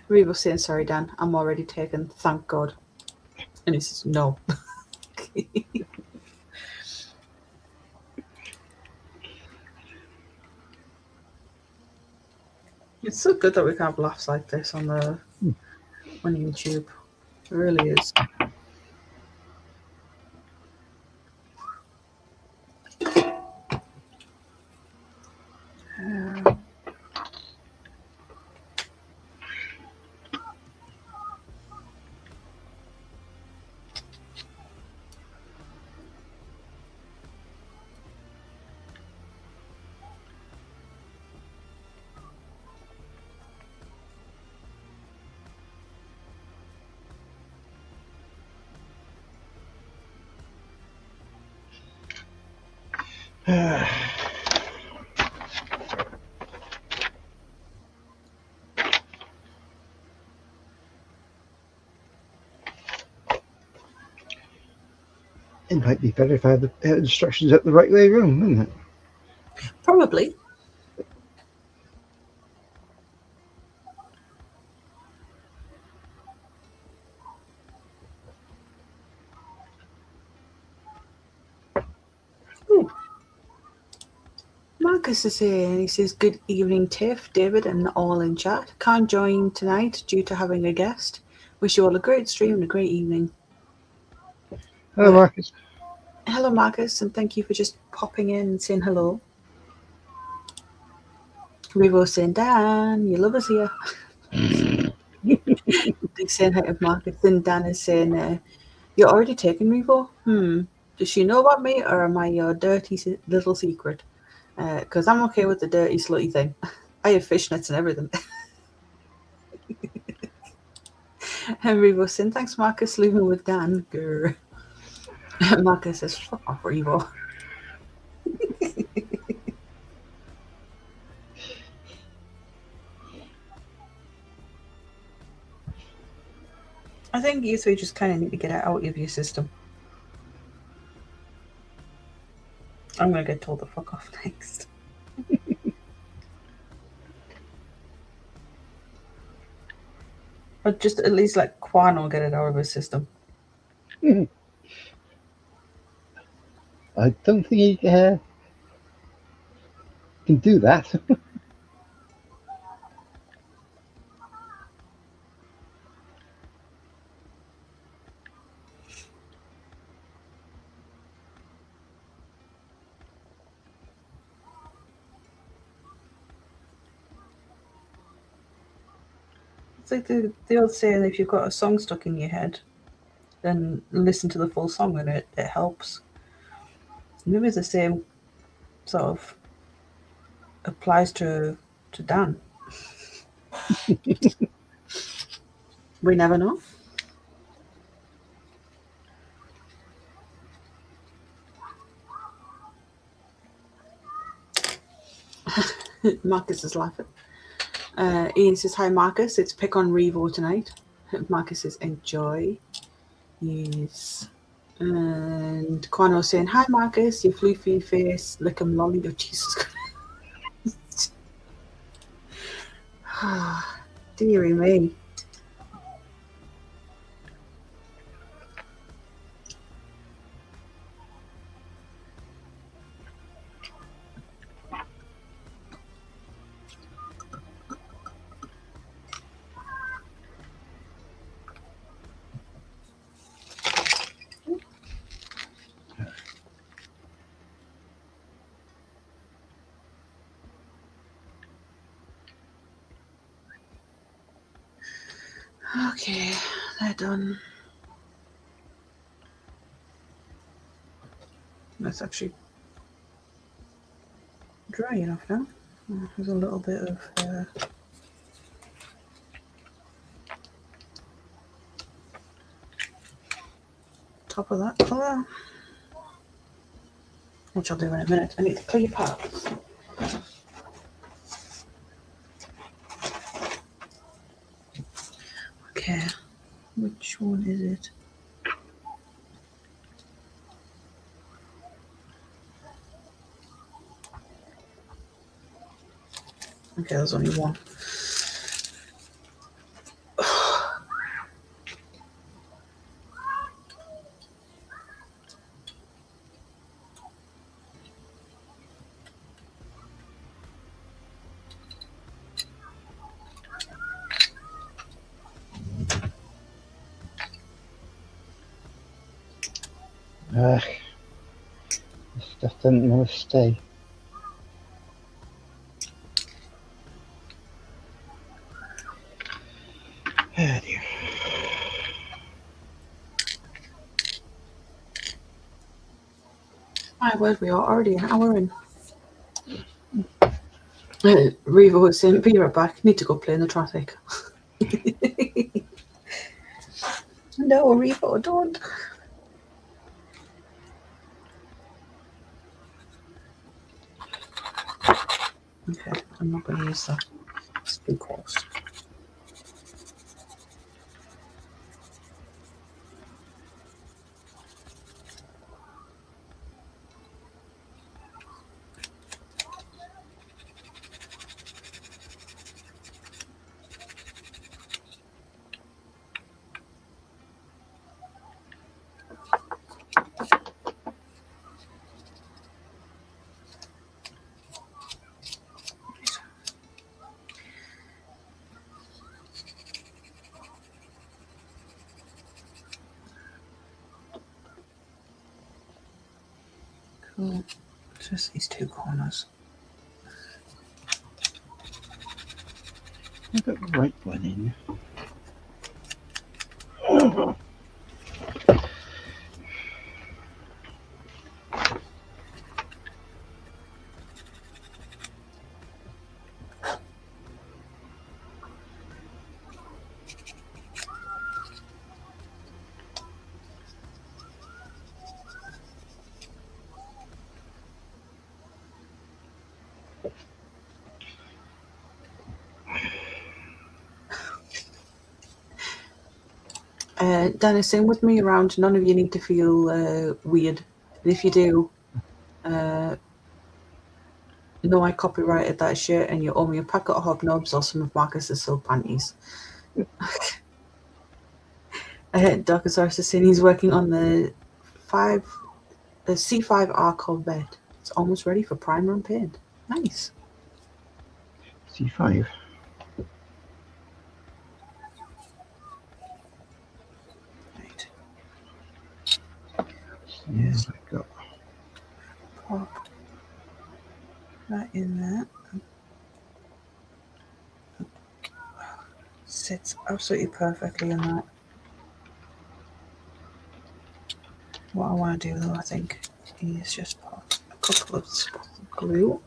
Revo saying, sorry, Dan, I'm already taken, thank God. And he says, no. It's so good that we can have laughs like this on YouTube. It really is. It might be better if I had the instructions up the right way around, wouldn't it? Probably. Ooh. Marcus is here. He says, "Good evening, Tiff, David, and all in chat. Can't join tonight due to having a guest. Wish you all a great stream and a great evening." Hello, Marcus. Hello, Marcus, and thank you for just popping in and saying hello. Revo saying, "Dan, you love us here." Big saying hi to Marcus. Then Dan is saying, "You're already taking Revo? Does she know about me, or am I your dirty little secret? Because I'm okay with the dirty, slutty thing. I have fishnets and everything." And Revo saying, "Thanks, Marcus, leaving with Dan." Grr. Marcus says, "Fuck off, Revo." I think you three just kind of need to get it out of your system. I'm going to get told to fuck off next. Or just at least let Quano get it out of his system. I don't think he can do that. It's like the old saying, if you've got a song stuck in your head, then listen to the full song and it helps. Maybe it's the same sort of applies to Dan. We never know. Marcus is laughing. Ian says, "Hi, Marcus. It's pick on Revo tonight." Marcus says, "Enjoy." Yes. And Quano saying, "Hi, Marcus. Your floofy face, lick 'em lolly." Oh, Jesus Christ. Deary me. Okay, they're done. That's actually dry enough now. There's a little bit of top of that colour, which I'll do in a minute. I need to clear parts. Okay, which one is it? Okay, there's only one. This stuff doesn't want to stay. Oh dear. My word, we are already an hour in. Revo was saying, "Be right back. Need to go play in the traffic." No, Revo, don't. Okay, I'm not going to use that. It's too coarse. Cool. Just these two corners. I got the right one in. Dennis, same with me around. None of you need to feel weird. And if you do, no, I copyrighted that shirt and you owe me a packet of hobnobs or some of Marcus's silk panties. Darkosaurus is saying he's working on the C5R Corvette. It's almost ready for primer and paint. Nice. C5. Right. Yes, I got. Pop that in there. Sits absolutely perfectly in that. What I want to do though, I think, is just put a couple of spots of glue.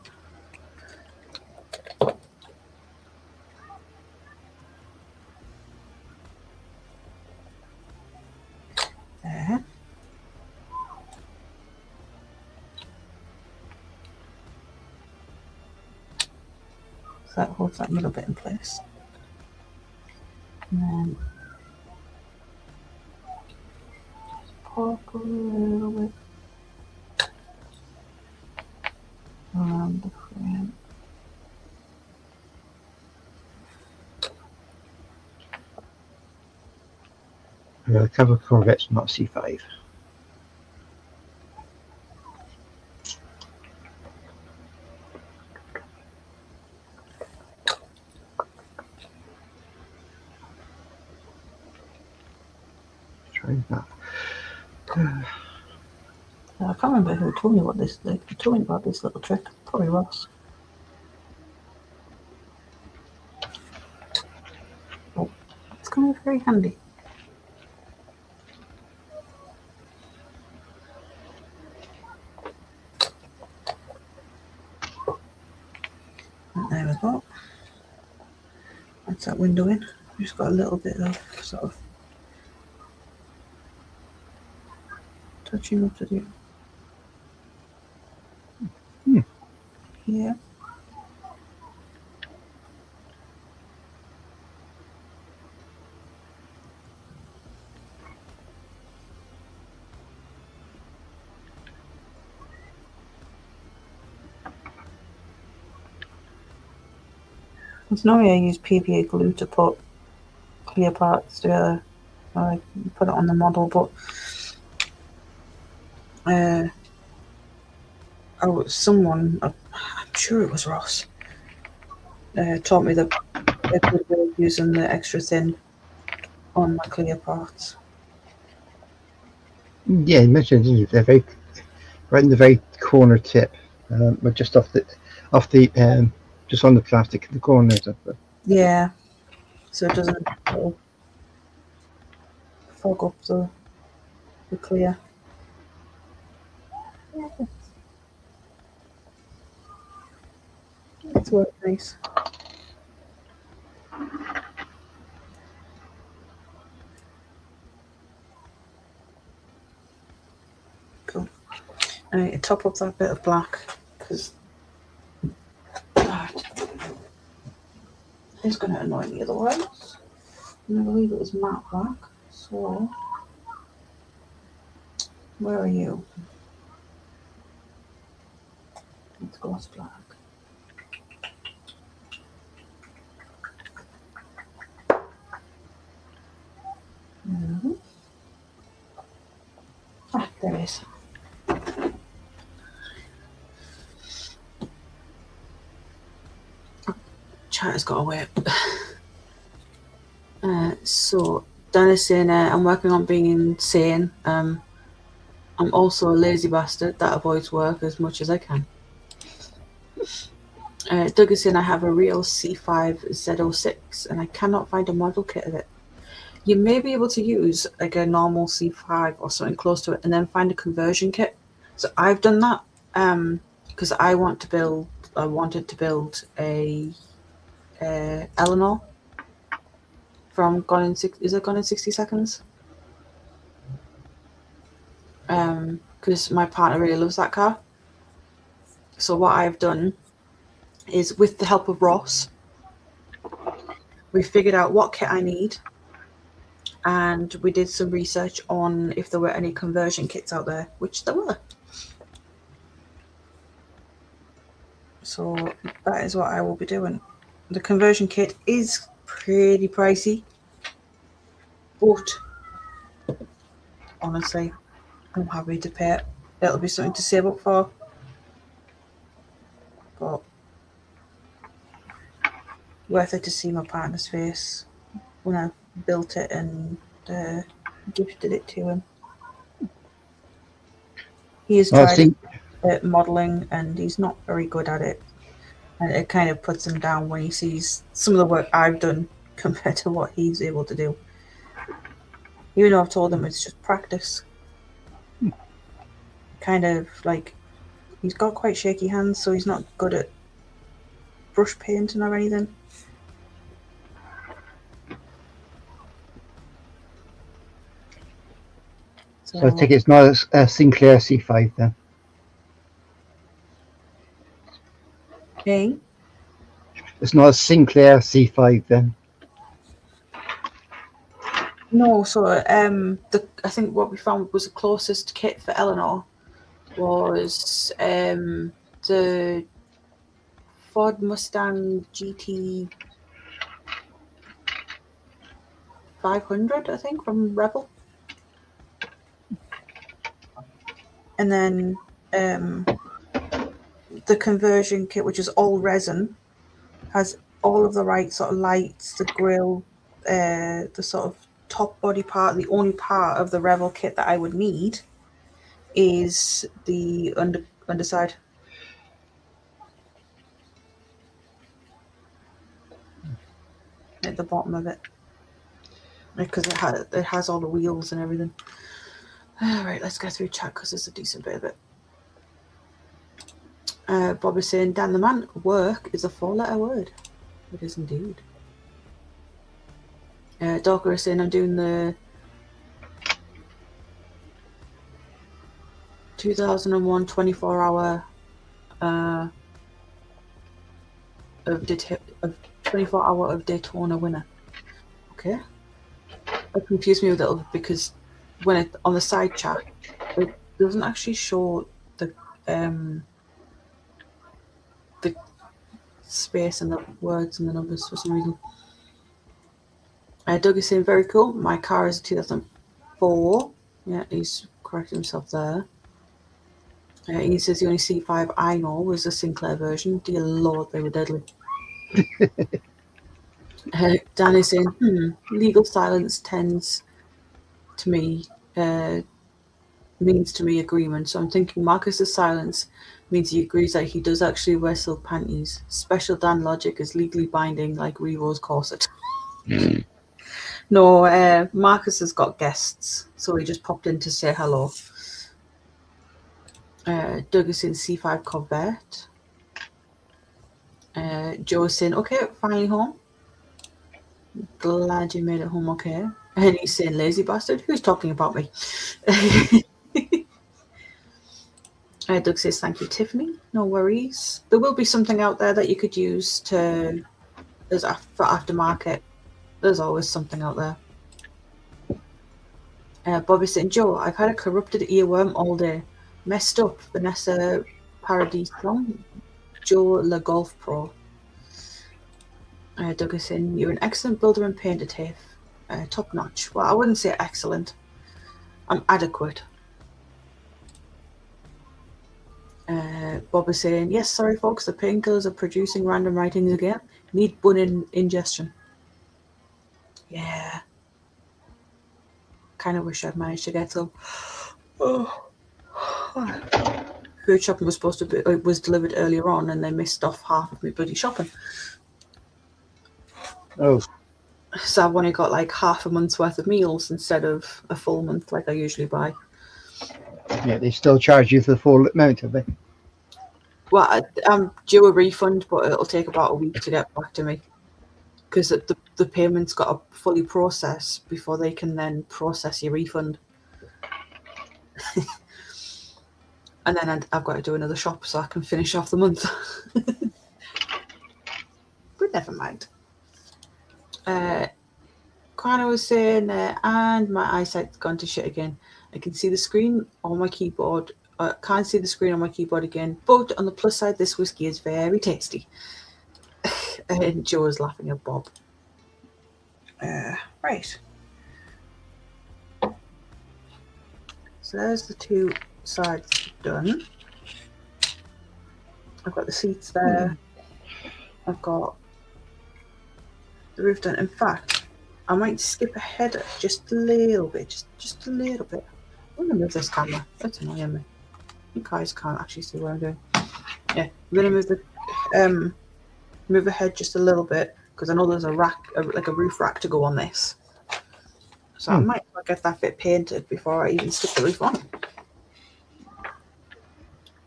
There. So that holds that middle bit in place. And then pop a little bit around the frame. The cover Corvette's not C5. Try that. I can't remember who told me what this. Who told me about this little trick. Probably Ross. Oh, it's going to be very handy. And there we go. That's that window in. Just got a little bit of sort of touching up to do. Here. There's no way I use PVA glue to put clear parts together. I put it on the model, but someone, I'm sure it was Ross, taught me the good way of using the extra thin on my clear parts. Yeah, you mentioned, didn't you? They're very right in the very corner tip, but just off the just on the plastic in the corners of the. Yeah, so it doesn't fog up the clear. It's worked nice. Cool. And I top up that bit of black because is going to annoy me otherwise. And I believe it was matte black. So, where are you? It's gloss black. Mm-hmm. Ah, there it is. Chat has got away. So, Dennis saying, I'm working on being insane. I'm also a lazy bastard that avoids work as much as I can. Doug is saying, I have a real C5 Z06 and I cannot find a model kit of it. You may be able to use like a normal C5 or something close to it and then find a conversion kit. So I've done that because I wanted to build a Eleanor from Gone in 60 Seconds? Because my partner really loves that car. So what I've done is, with the help of Ross, we figured out what kit I need, and we did some research on if there were any conversion kits out there, which there were. So that is what I will be doing. The conversion kit is pretty pricey, but honestly, I'm happy to pay it. It'll be something to save up for. But worth it to see my partner's face when I built it and gifted it to him. He has tried modelling and he's not very good at it. And it kind of puts him down when he sees some of the work I've done compared to what he's able to do. Even though I've told him it's just practice. Kind of like, he's got quite shaky hands, so he's not good at brush painting or anything. So I think it's not a Sinclair C5 then. Okay. It's not a Sinclair C5 then. No, so I think what we found was the closest kit for Eleanor was the Ford Mustang GT 500, I think, from Rebel. And then the conversion kit, which is all resin, has all of the right sort of lights, the grille, the sort of top body part. The only part of the Rebel kit that I would need is the underside. At the bottom of it. Because it has all the wheels and everything. Alright, let's go through chat because there's a decent bit of it. Bob is saying, Dan the man, work is a 4-letter word. It is indeed. Dorker is saying, I'm doing the 2001 24-hour of 24-hour of Daytona winner. Okay. It confused me a little because when it on the side chat, it doesn't actually show the space and the words and the numbers for some reason. Doug is saying, very cool. My car is a 2004. Yeah, he's corrected himself there. He says the only C5 I know was the Sinclair version. Dear Lord, they were deadly. Dan is saying, legal silence tends to me, means to me agreement. So I'm thinking Marcus's silence means he agrees that he does actually wear silk panties. Special Dan logic is legally binding like Revo's corset. No, Marcus has got guests, so he just popped in to say hello. Doug is in C5 Corvette. Joe is saying, okay, finally home. Glad you made it home okay. And he's saying, lazy bastard, who's talking about me? Doug says, thank you, Tiffany. No worries. There will be something out there that you could use to There's for aftermarket. There's always something out there. Bobby saying, Joe, I've had a corrupted earworm all day. Messed up. Vanessa Paradison. Joe Le Golf Pro. Doug is saying, you're an excellent builder and painter, Tafe. Top notch. Well, I wouldn't say excellent. I'm adequate. Bob is saying, yes, sorry folks, the painkillers are producing random writings again. Need bun ingestion. Yeah. Kind of wish I'd managed to get some. Oh. Food shopping was supposed to be, it was delivered earlier on, and they missed off half of my bloody shopping. Oh. So I've only got like half a month's worth of meals instead of a full month like I usually buy. Yeah, they still charge you for the full amount, have they? Well, I'm due a refund, but it'll take about a week to get back to me. Because the payment's got to fully process before they can then process your refund. And then I've got to do another shop so I can finish off the month. But never mind. Quana was saying, and my eyesight's gone to shit again. I can see the screen on my keyboard. Can't see the screen on my keyboard again. But on the plus side, this whiskey is very tasty. And Joe is laughing at Bob. Right. So there's the two sides done. I've got the seats there. I've got the roof done. In fact, I might skip ahead just a little bit. Just a little bit. I'm going to move this camera. That's annoying me. You guys can't actually see what I'm doing. Yeah, I'm going to move the move ahead just a little bit because I know there's a rack, like a roof rack to go on this. So I might get that bit painted before I even stick the roof on.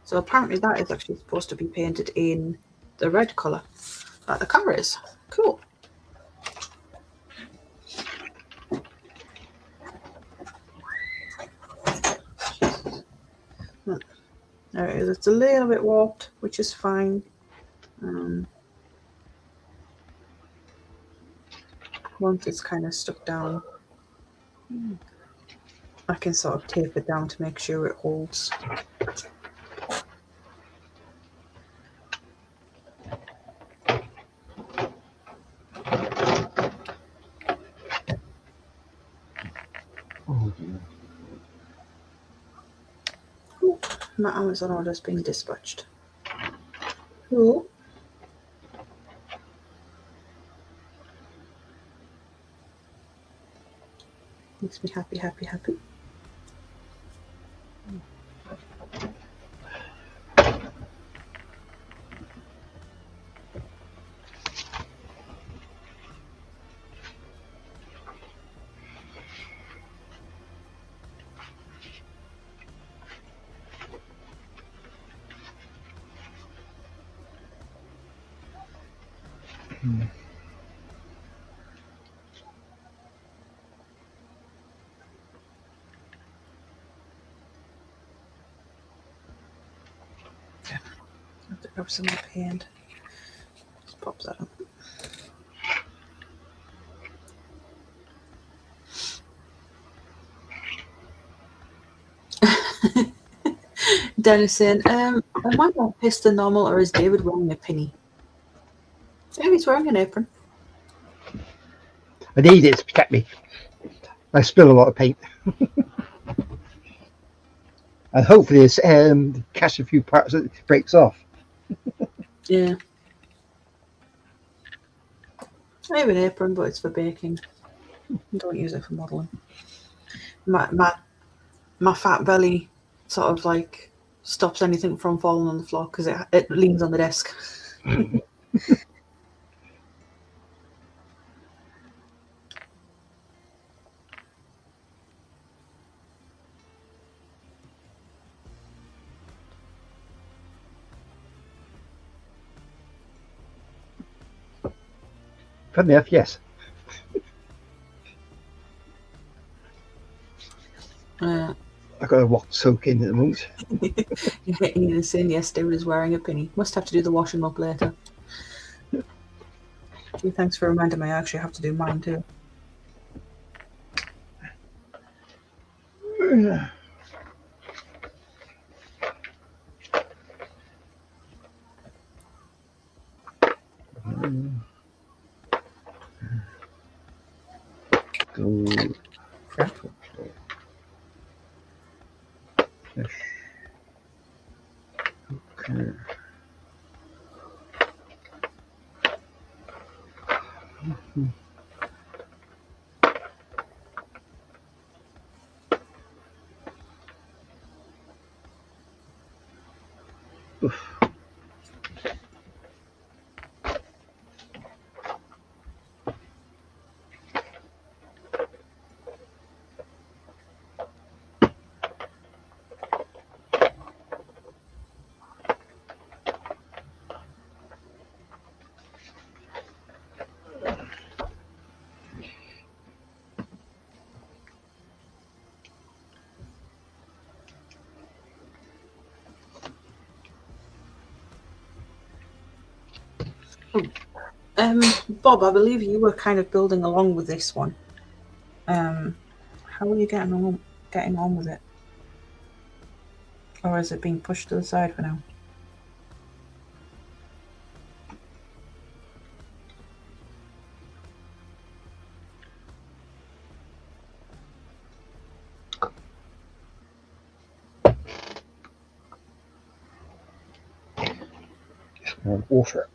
So apparently that is actually supposed to be painted in the red colour that the camera is. Cool. There it is. It's a little bit warped, which is fine. Once it's kind of stuck down, I can sort of tape it down to make sure it holds. Oh, dear. My Amazon order has been dispatched. Cool. Makes me happy, happy, happy. I have to grab some more paint. Just pop that up. Dennison, am I more pissed than normal, or is David wearing a pinny? Yeah, he's wearing an apron. I need it to protect me. I spill a lot of paint. And hopefully it's catch a few parts that it breaks off. Yeah. I have an apron, but it's for baking. Don't use it for modelling. My fat belly sort of like stops anything from falling on the floor because it leans on the desk. Funny enough, yes. I got a walk soak in at the moment. Ian is saying yes, David is wearing a pinny. Must have to do the washing up later. Gee, thanks for reminding me. I actually have to do mine too. Go Crap. fish. Okay. Oof. Bob, I believe you were kind of building along with this one. Um, how are you getting on with it, or is it being pushed to the side for now? Water.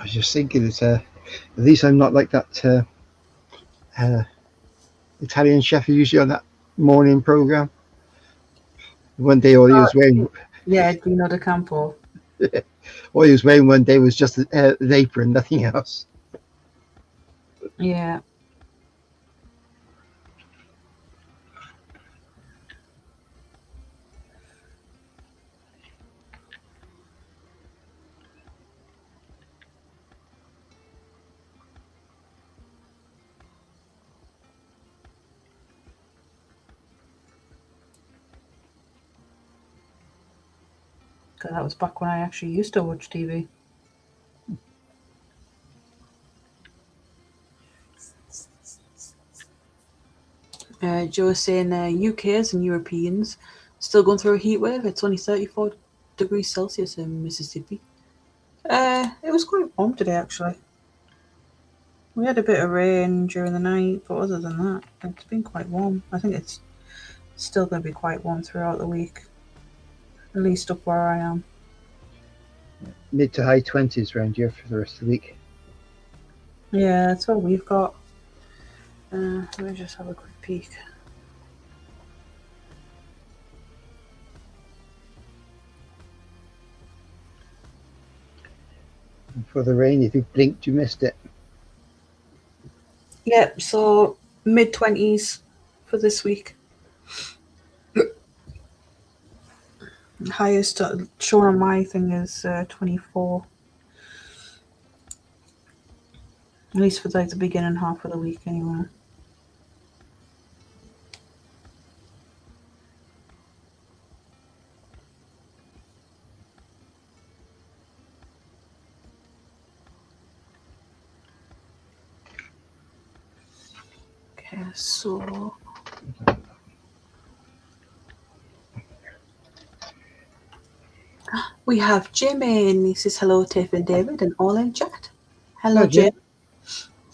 I was just thinking, at least I'm not like that Italian chef who usually on that morning program. One day, Yeah, Dino de Campo. all he was wearing one day was just an apron, nothing else. Yeah, because that was back when I actually used to watch TV. Joe was saying UKers and Europeans still going through a heat wave. It's only 34 degrees Celsius in Mississippi. It was quite warm today, actually. We had a bit of rain during the night, but other than that, it's been quite warm. I think it's still going to be quite warm throughout the week, at least up where I am. Mid to high 20s around here for the rest of the week. Yeah, that's what we've got. Let me just have a quick peek. And for the rain, if you blinked, you missed it. Yep, so mid-20s for this week. Highest shown on my thing is 24. At least for like the beginning half of the week, anyway. Okay, so we have Jim in. He says hello, Tiff and David, and all in chat. Hello, No, Jim. Jim.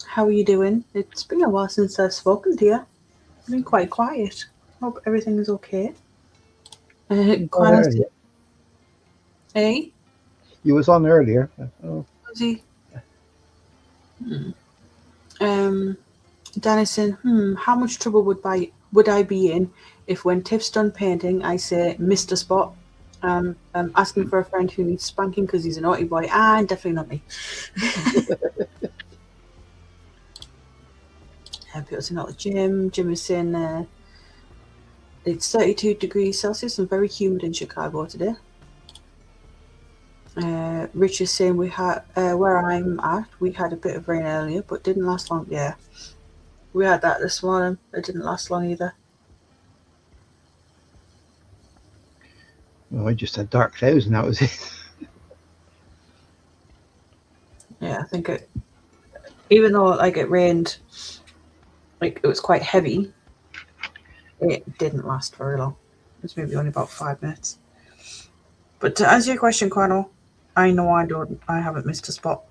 How are you doing? It's been a while since I've spoken to you. You've been quite quiet. Hope everything is okay. You was on Quite earlier. eh? You was on earlier. Oh, Was he? Um, Dennison, how much trouble would I be in if when Tiff's done painting I say Mr. Spot, asking for a friend who needs spanking because he's a naughty boy, and definitely not me. People saying not the gym. Jim is saying it's 32 degrees Celsius and very humid in Chicago today. Rich is saying we had where I'm at, we had a bit of rain earlier, but didn't last long. Yeah, we had that this morning. It didn't last long either. well, I just had dark clouds and that was it. Yeah, I think it. Even though like it rained, like it was quite heavy, it didn't last very long. It was maybe only about 5 minutes. But to answer your question, Colonel, I know I don't. I haven't missed a spot.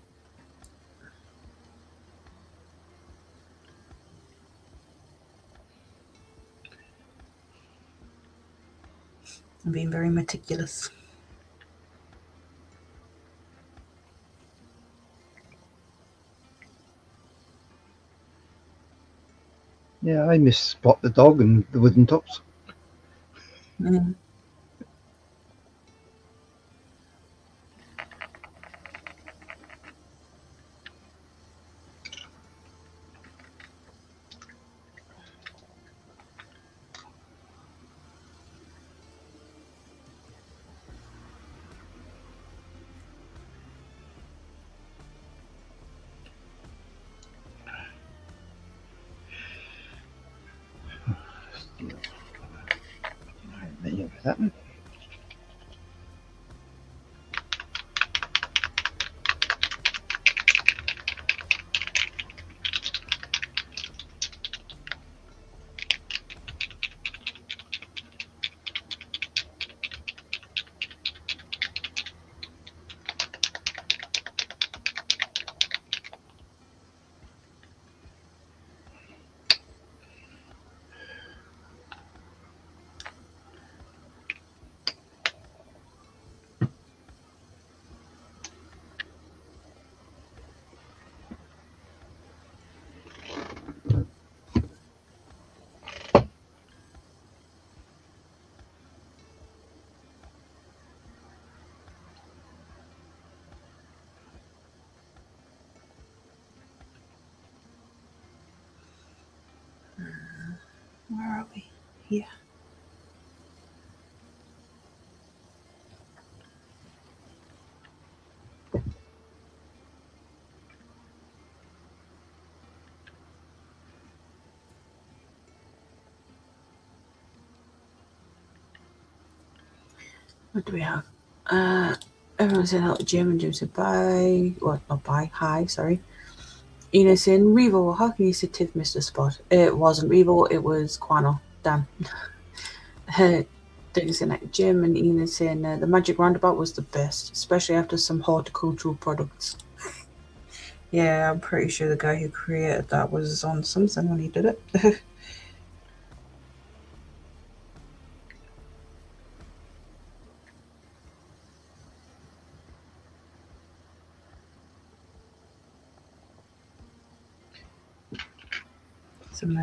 I'm being very meticulous. Yeah, I miss Spot the dog and the wooden tops. Mm. Yeah, that one. Where are we? Here. What do we have? Everyone said hello to Jim, and Jim said bye. Well, not bye. Hi, sorry. Ina saying, Revo, how can you say Tiff missed a spot? It wasn't Revo, it was Quano. Damn. They're saying like Jim, and Ina saying the magic roundabout was the best, especially after some horticultural products. Yeah, I'm pretty sure the guy who created that was on something when he did it. Some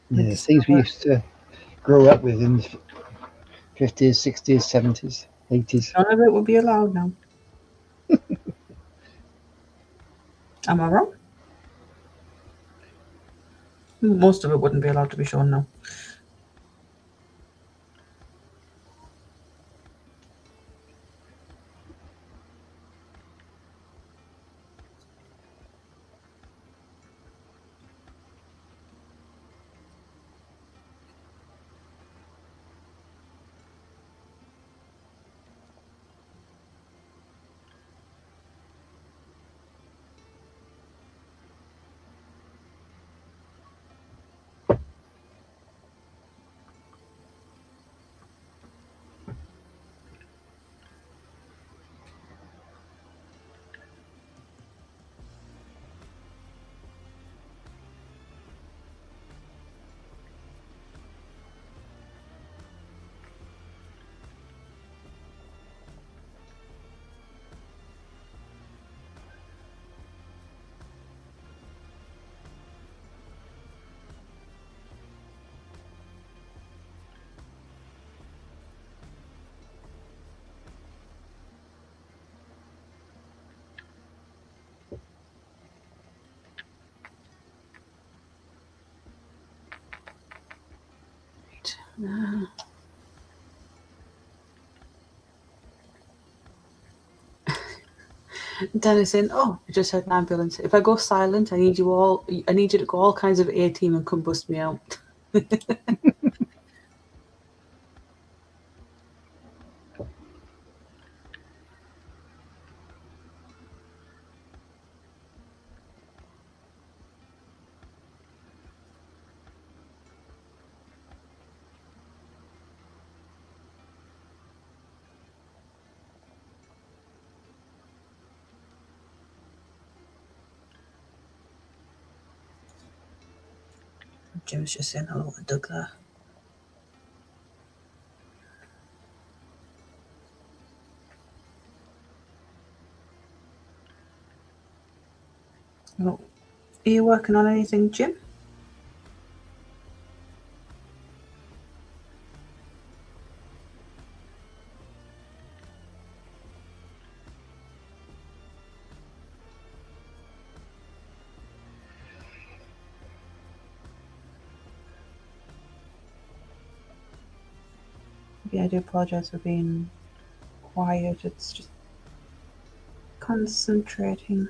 Yeah, like things we used to grow up with in the 50s, 60s, 70s, 80s. none of it would be allowed now. Am I wrong? Most of it wouldn't be allowed to be shown now. Dennis in. Oh, I just heard an ambulance. If I go silent, I need you all. I need you to go all kinds of A team and come bust me out. Jim's just saying hello to Doug there. Oh, are you working on anything, Jim? Yeah, I do apologise for being quiet. It's just concentrating.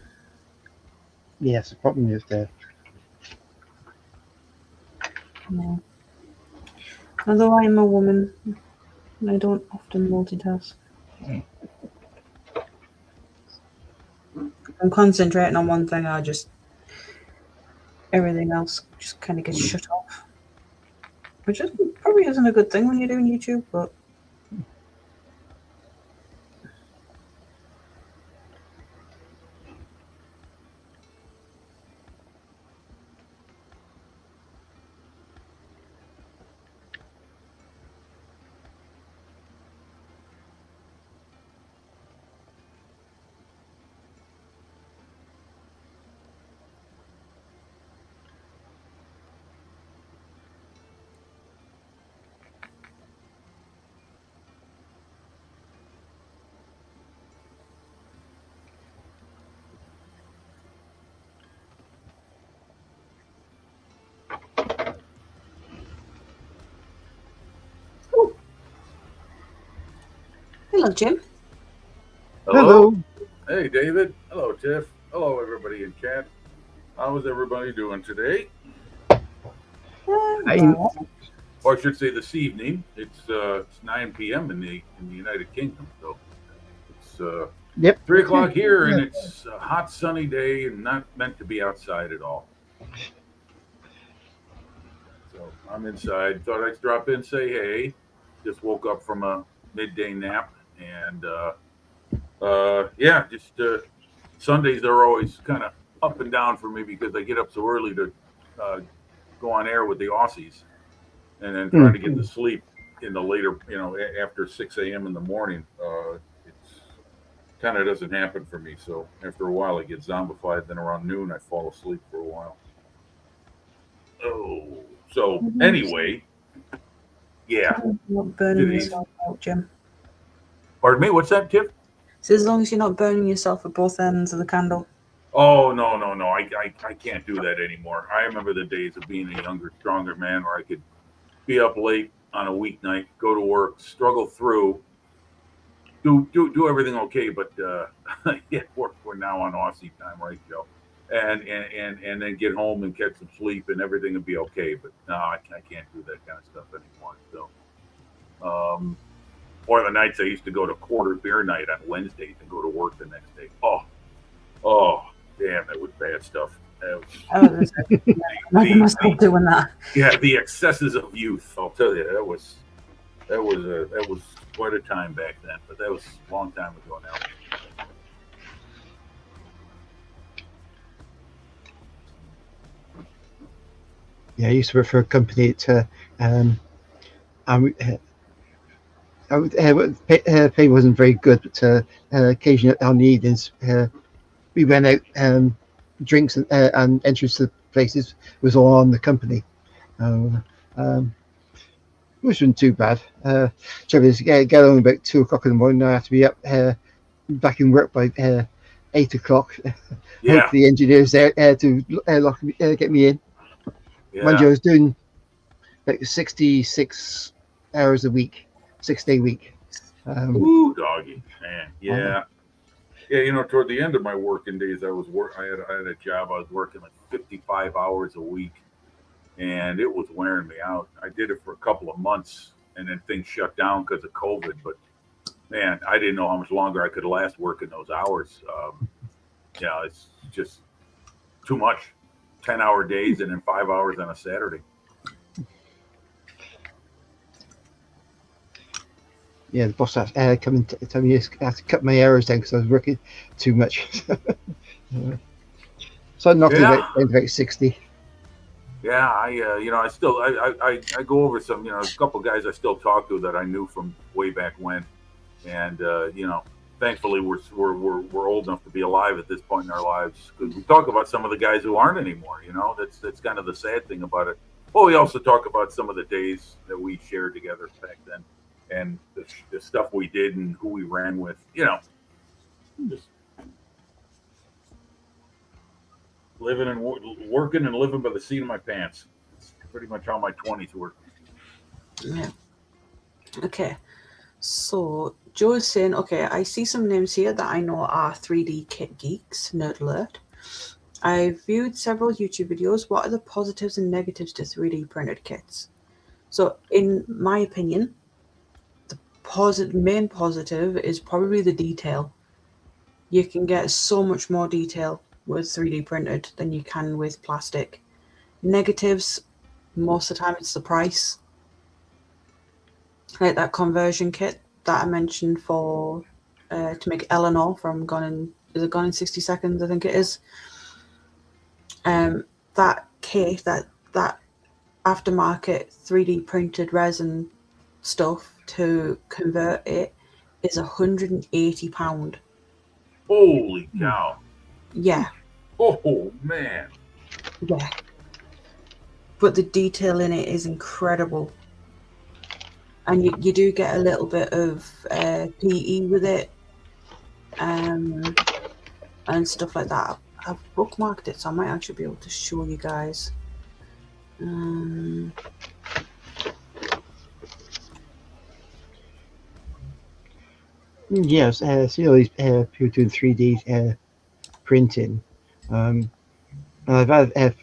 Yes, the problem is there. No. Although I am a woman, I don't often multitask. I'm concentrating on one thing, everything else just kind of gets shut off. Which probably isn't a good thing when you're doing YouTube, but hello, Jim. Hello. Hey, David. Hello, Tiff. Hello, everybody in chat. How is everybody doing today? I, Or I should say, this evening. It's 9 p.m. in the United Kingdom, so it's yep. 3 o'clock here, and it's a hot, sunny day, and not meant to be outside at all. So I'm inside. Thought I'd drop in, say hey. Just woke up from a midday nap, and just Sundays are always kind of up and down for me because I get up so early to go on air with the Aussies, and then trying to get to sleep in the later, after 6 a.m. in the morning. It's kind of doesn't happen for me. So after a while, I get zombified. Then around noon, I fall asleep for a while. Oh, so anyway, yeah. Not burning Today's- yourself out, Jim. Pardon me. What's that, Tiff? So as long as you're not burning yourself at both ends of the candle. Oh, no. I can't do that anymore. I remember the days of being a younger, stronger man where I could be up late on a weeknight, go to work, struggle through, do everything okay. But yeah, we're now on Aussie time, right, Joe? And then get home and catch some sleep and everything will be okay. But no, I can't do that kind of stuff anymore. So, or the nights I used to go to quarter beer night on Wednesdays and go to work the next day. Oh, damn, that was bad stuff. Imagine myself doing that. Yeah, the excesses of youth. I'll tell you, that was quite a time back then. But that was a long time ago now. Yeah, I used to work for a company that pay wasn't very good, but occasionally our need is we went out, drinks and entrance to places was all on the company. Which wasn't too bad. Trouble is, get on about 2 o'clock in the morning. I have to be up back in work by 8 o'clock. Yeah. Hope the engineers there to get me in. Yeah. Mind you, I was doing like 66 hours a week, 6-day week. Ooh, doggy, man, yeah. Yeah, toward the end of my working days, I had a job. I was working like 55 hours a week, and it was wearing me out. I did it for a couple of months, and then things shut down because of COVID. But man, I didn't know how much longer I could last working those hours. It's just too much. 10-hour days and then 5 hours on a Saturday. Yeah, the boss had come and tell me I had to cut my hours down because I was working too much. So I knocked it down to about 60. Yeah, I go over some, a couple guys I still talk to that I knew from way back when, and thankfully we're old enough to be alive at this point in our lives, because we talk about some of the guys who aren't anymore. That's kind of the sad thing about it. Well, we also talk about some of the days that we shared together back then, and the stuff we did and who we ran with. Just living and working and living by the seat of my pants. It's pretty much how my 20s were. Yeah. Okay. So Joe is saying, okay, I see some names here that I know are 3D kit geeks. Nerd alert. I've viewed several YouTube videos. What are the positives and negatives to 3D printed kits? So, in my opinion, the main positive is probably the detail. You can get so much more detail with 3D printed than you can with plastic. Negatives, most of the time, it's the price. Like that conversion kit that I mentioned for to make Eleanor from Gone in 60 Seconds, I think it is. That kit, that aftermarket 3D printed resin stuff to convert it is £180. Holy cow! Yeah. Oh man! Yeah. But the detail in it is incredible. And you do get a little bit of PE with it, and stuff like that. I've bookmarked it, so I might actually be able to show you guys. Yes, see all these people doing 3D printing. I've had a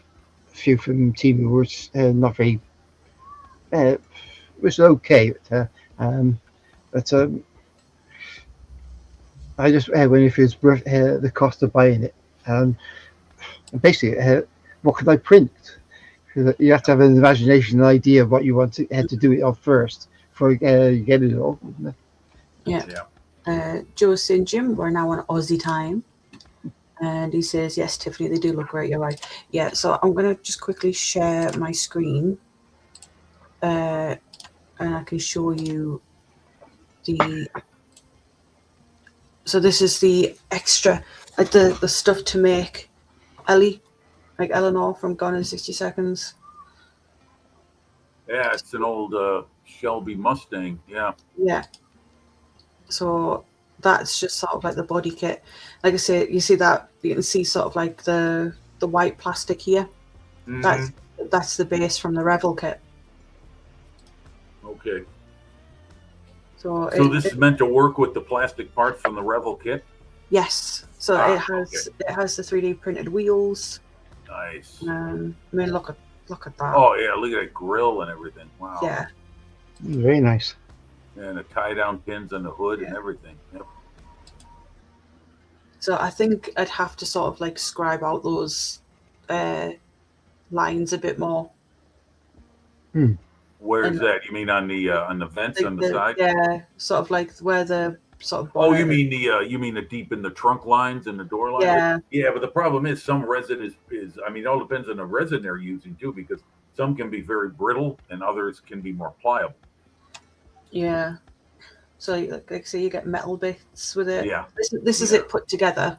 few from Team who was not very, was okay, but I just wonder if it's worth the cost of buying it. And basically, what could I print? Because you have to have an imagination, an idea of what you want to do it on first before you get it all. Yeah. Joe's saying, Jim, we're now on Aussie time. And he says, yes, Tiffany, they do look great. You're right. Yeah, so I'm going to just quickly share my screen. And I can show you so this is the extra, like the stuff to make Ellie, like Eleanor from Gone in 60 Seconds. Yeah, it's an old Shelby Mustang. Yeah. Yeah. So that's just sort of like the body kit. Like I say, you see that, you can see sort of like the white plastic here. Mm-hmm. That's the base from the Revel kit. Okay. So this is meant to work with the plastic parts from the Revel kit? Yes. So it has the 3D printed wheels. Nice. I mean, look at that. Oh yeah, look at that grill and everything. Wow. Yeah. Very nice. And the tie-down pins on the hood and everything. Yep. So I think I'd have to sort of like scribe out those lines a bit more. Where is that? You mean on the vents on the side? Yeah, sort of like where the sort of. Oh, you mean the deep in the trunk lines and the door lines? Yeah. Yeah, but the problem is some resin is I mean, it all depends on the resin they're using too, because some can be very brittle and others can be more pliable. Yeah. So like I say, you get metal bits with it. Yeah. This is it put together,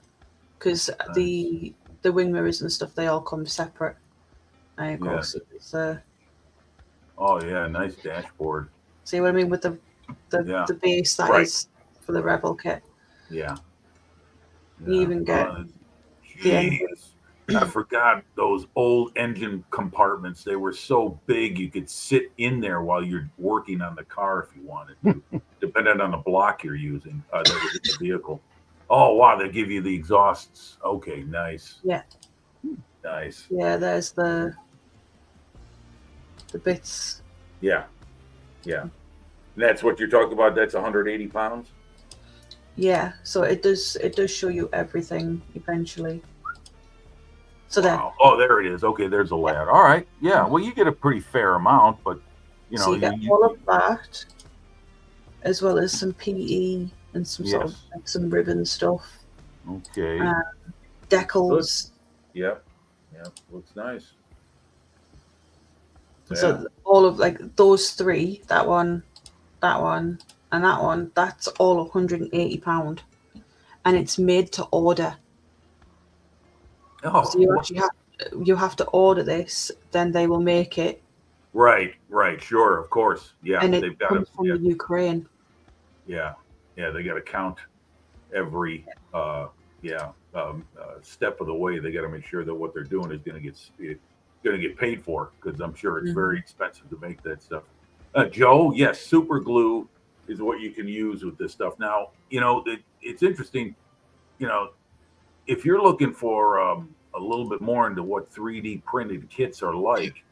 because the wing mirrors and stuff, they all come separate. And of course it's oh yeah, nice dashboard. See what I mean with the base that is for the Revel kit. Yeah. You even get I forgot those old engine compartments. They were so big you could sit in there while you're working on the car if you wanted to, depending on the block you're using that was in the vehicle. Oh wow, they give you the exhausts. Okay, nice. Yeah. Nice. Yeah, there's the bits. Yeah. Yeah. And that's what you're talking about. That's 180 pounds. Yeah, so it does show you everything eventually. So wow. Oh, there it is. Okay, there's a ladder. All right. Yeah. Well, you get a pretty fair amount, but you know, so you get all of that, as well as some PE and some sort of like some ribbon stuff. Okay. Decals. Good. Yep. Yep. Looks nice. So all of like those three, that one, and that one, that's all £180, and it's made to order. Oh, so you actually have to order this, then they will make it. Right, sure, of course, yeah. And it comes from the Ukraine. Yeah, they got to count every step of the way. They got to make sure that what they're doing is going to get paid for, because I'm sure it's very expensive to make that stuff. Joe, yes, super glue is what you can use with this stuff. Now, you know, it's interesting, you know, if you're looking for a little bit more into what 3D printed kits are like,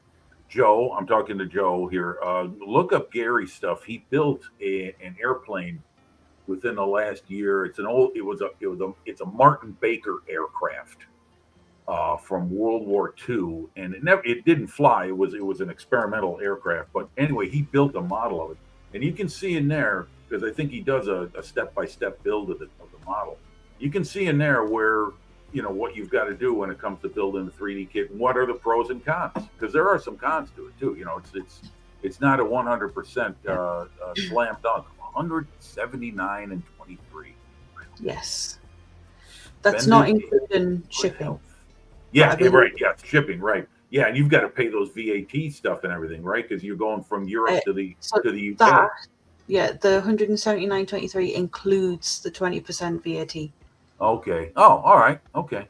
Joe, I'm talking to Joe here. Look up Gary's stuff. He built an airplane within the last year. It's a Martin Baker aircraft from World War II, and it didn't fly. It was an experimental aircraft. But anyway, he built a model of it, and you can see in there, because I think he does a step-by-step build of the model. You can see in there where, you know, what you've got to do when it comes to building a 3D kit, and what are the pros and cons, because there are some cons to it too. You know, it's not a 100% slam dunk. 179 and 23. Yes, that's not including shipping. Yeah, right. Yeah, shipping, right. Yeah, and you've got to pay those VAT stuff and everything, right? Because you're going from Europe to the UK. The 179.23 includes the 20% VAT. Okay. Oh, all right. Okay.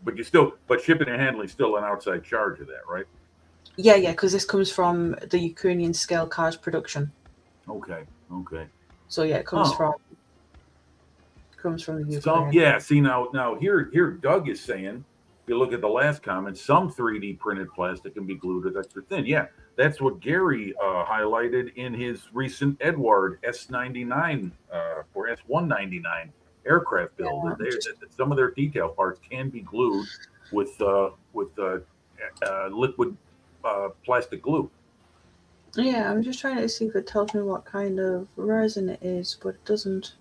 But shipping and handling is still an outside charge of that, right? Yeah, because this comes from the Ukrainian scale cars production. Okay. So yeah, it comes from the Ukraine. See now here Doug is saying, if you look at the last comment, some 3D printed plastic can be glued as extra thin. Yeah, that's what Gary highlighted in his recent Edward S99 or S199 aircraft build. Some of their detail parts can be glued with liquid plastic glue. Yeah, I'm just trying to see if it tells me what kind of resin it is, but it doesn't.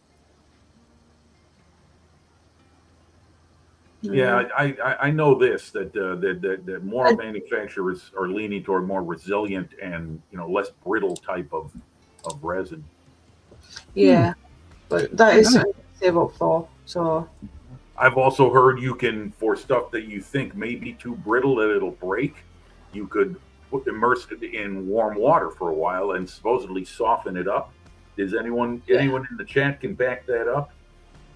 Yeah, I know this that more manufacturers are leaning toward more resilient and, you know, less brittle type of resin. Yeah, but that is something to save up for. So I've also heard you can, for stuff that you think may be too brittle that it'll break, you could immerse it in warm water for a while and supposedly soften it up. Does anyone in the chat can back that up?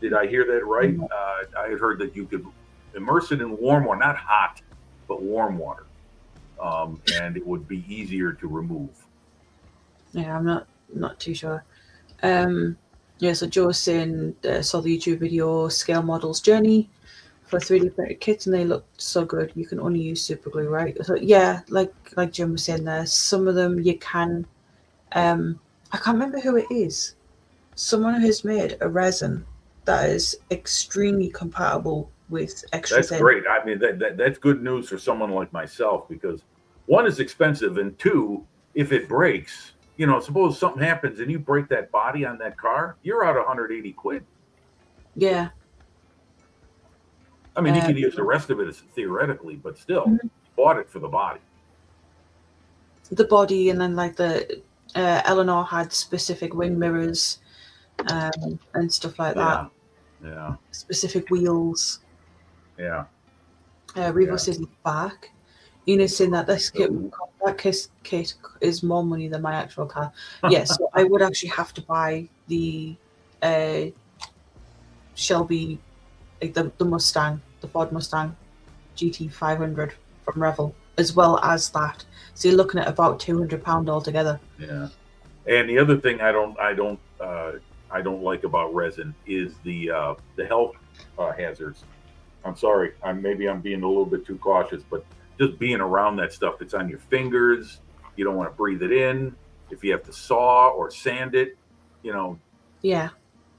Did I hear that right? I had heard that you could immerse it in warm water, not hot, but warm water, and it would be easier to remove. Yeah, I'm not too sure. So Joe's saying saw the YouTube video Scale Models Journey for 3D printed kits, and they looked so good. You can only use super glue, right? So yeah, like Jim was saying there, some of them you can. I can't remember who it is. Someone has made a resin that is extremely compatible with extra thin. That's great. I mean, that's good news for someone like myself, because one, is expensive, and two, if it breaks, you know, suppose something happens and you break that body on that car, you're out 180 quid. Yeah. I mean, you can use the rest of it as theoretically, but still, you bought it for the body. The body, and then like the Eleanor had specific wing mirrors and stuff like that. Yeah. Specific wheels. Yeah. Revo says back. Ina's saying that this kit is more money than my actual car. Yes, so I would actually have to buy the Shelby, like the Mustang, the Ford Mustang. GT500 from Revel, as well as that. So you're looking at about £200 altogether. Yeah. And the other thing I don't like about resin is the health hazards. I'm sorry, maybe I'm being a little bit too cautious, but just being around that stuff, it's on your fingers. You don't want to breathe it in. If you have to saw or sand it, Yeah.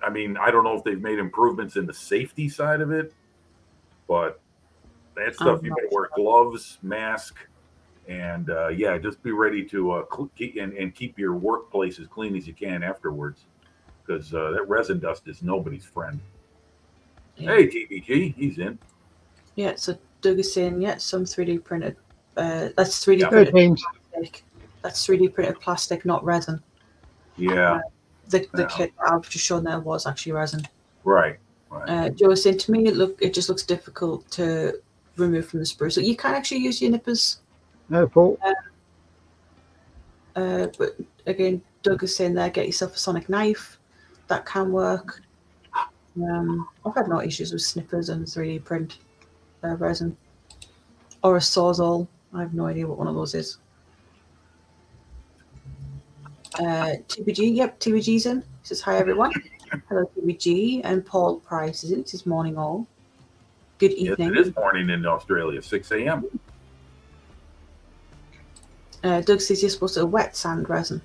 I mean, I don't know if they've made improvements in the safety side of it, but that stuff you better wear gloves, mask, and just be ready to keep your workplace as clean as you can afterwards, because that resin dust is nobody's friend. Yeah. Hey, TBG, he's in. Yeah, so Doug is saying, some 3D printed. That's 3D Good printed plastic. That's 3D printed plastic, not resin. Yeah. The kit I've just shown there was actually resin. Right. Joe was saying to me, it just looks difficult to remove from the sprue. So you can actually use your nippers. No fault. But again, Doug is saying there, get yourself a sonic knife. That can work. I've had no issues with snippers and 3D print resin. Or a Sawzall. I have no idea what one of those is. TBG, yep, TBG's in. He says, hi everyone. Hello, TBG. And Paul Price is in. It says morning all. Good evening. Yes, it is morning in Australia, 6 a.m. Doug says you're supposed to wet sand resin.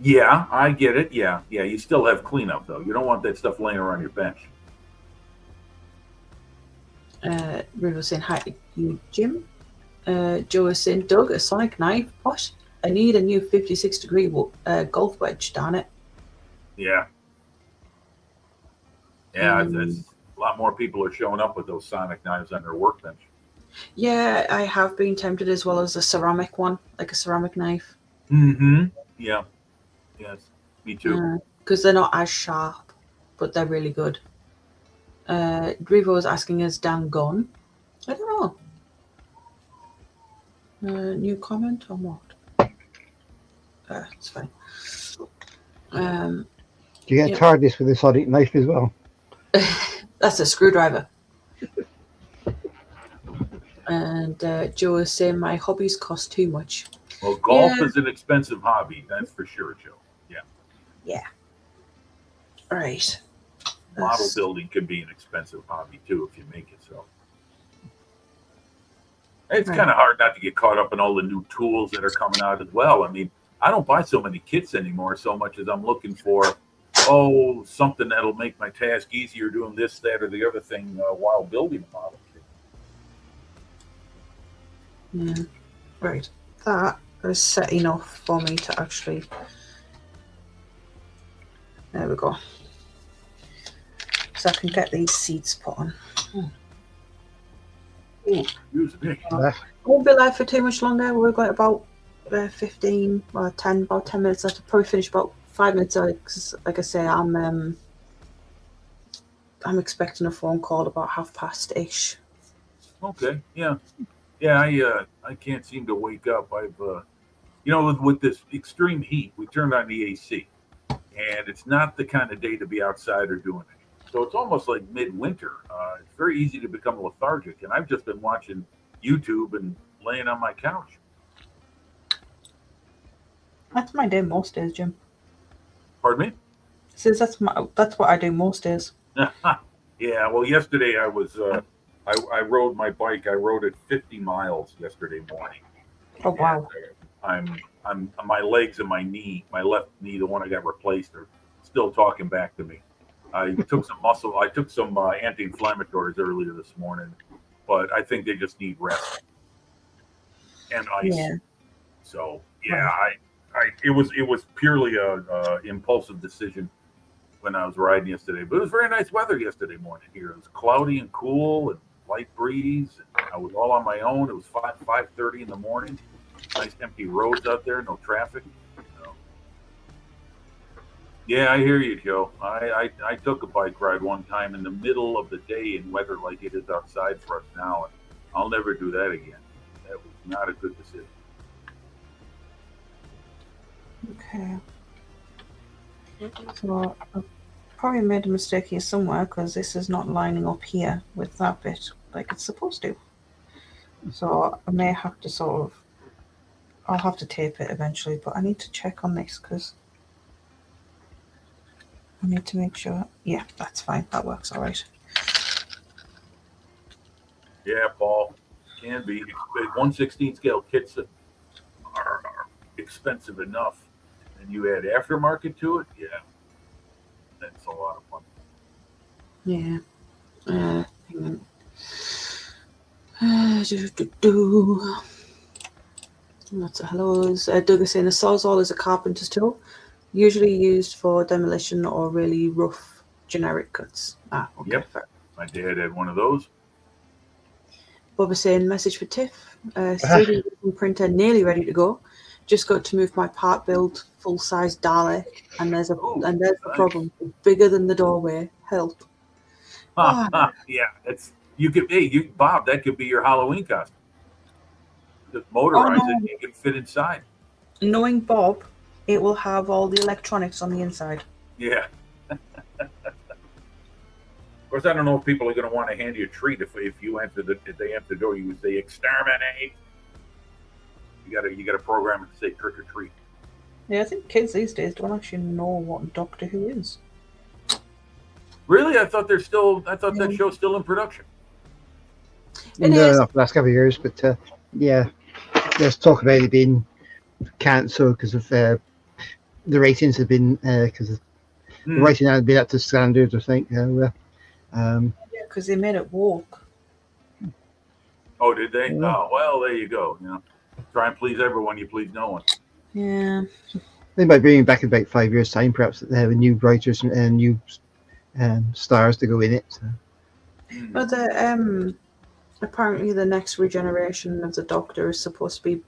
Yeah, I get it. Yeah. You still have cleanup, though. You don't want that stuff laying around your bench. River saying, hi to you, Jim. Joe is saying, Doug, a sonic knife? What? I need a new 56-degree golf wedge, darn it. Yeah. It's a lot more people are showing up with those sonic knives on their workbench. Yeah, I have been tempted, as well as a ceramic one, like a ceramic knife. Mm-hmm. Yeah. Yes, me too. Because they're not as sharp, but they're really good. Rivo was asking, is Dan gone? I don't know. New comment or what? It's fine. Do you get TARDIS with a sonic knife as well? That's a screwdriver. And Joe is saying my hobbies cost too much. Well, golf is an expensive hobby, that's for sure, Joe. Yeah. Right. Model building can be an expensive hobby too if you make it so. It's kind of hard not to get caught up in all the new tools that are coming out as well. I mean, I don't buy so many kits anymore so much as I'm looking for, something that'll make my task easier doing this, that, or the other thing while building a model kit. Yeah. Right. That is set enough for me to actually... There we go. So I can get these seats put on. Excuse me. Won't be live for too much longer. We've got about 15 or 10, about 10 minutes left. I'll probably finish about 5 minutes early because, like I say, I'm expecting a phone call about past:30-ish. Okay. Yeah. I can't seem to wake up. I've with this extreme heat, we turned on the AC, and it's not the kind of day to be outside or doing it. So it's almost like midwinter. It's very easy to become lethargic, and I've just been watching YouTube and laying on my couch. That's my day most days, Jim. Pardon me? Says that's what I do most days. Yeah. Well, yesterday I was I rode my bike. I rode it 50 miles yesterday morning. Oh wow! And, I'm my legs and my left knee, the one I got replaced, are still talking back to me. I took some anti-inflammatories earlier this morning, but I think they just need rest and ice. Yeah. So it was purely a impulsive decision when I was riding yesterday. But it was very nice weather yesterday morning here. It was cloudy and cool and light breeze. And I was all on my own. It was 5:30 in the morning. Nice empty roads out there, no traffic. Yeah, I hear you, Joe. I took a bike ride one time in the middle of the day in weather like it is outside for us now, and I'll never do that again. That was not a good decision. Okay. So Probably made a mistake here somewhere because this is not lining up here with that bit like it's supposed to. So I may have to I'll have to tape it eventually, but I need to check on this because I need to make sure. Yeah, that's fine. That works all right. Yeah, Paul, can be. 1/16 scale kits that are expensive enough, and you add aftermarket to it. Yeah, that's a lot of fun. Yeah. Hang on. Do. Lots of hellos. Doug is saying a sawzall is a carpenter's tool, usually used for demolition or really rough generic cuts. Ah, okay, Yep. fair. My dad had one of those. Bob is saying message for Tiff. 3D printer nearly ready to go. Just got to move my part build full size Dalek, and there's the nice. problem. It's bigger than the doorway. Help. Yeah, it's you could. Hey, Bob, that could be your Halloween costume. Just motorize it, and you can fit inside. Knowing Bob, it will have all the electronics on the inside. Yeah. Of course, I don't know if people are going to want to hand you a treat if you enter if they enter the door. You would say exterminate. You got to program it to say trick or treat. Yeah, I think kids these days don't actually know what Doctor Who is. Really, I thought that show's still in production. It is. Not for the last couple of years, but yeah, there's talk about it being cancelled because of the ratings have been because the writing hadn't been up to standards. I think. Yeah, because they made it woke. Oh, did they? Yeah. Oh, well, there you go. You know, try and please everyone, you please no one. Yeah. They might bring it back in about 5 years' time. Perhaps they have new writers and new stars to go in it. So. But apparently the next regeneration of the Doctor is supposed to be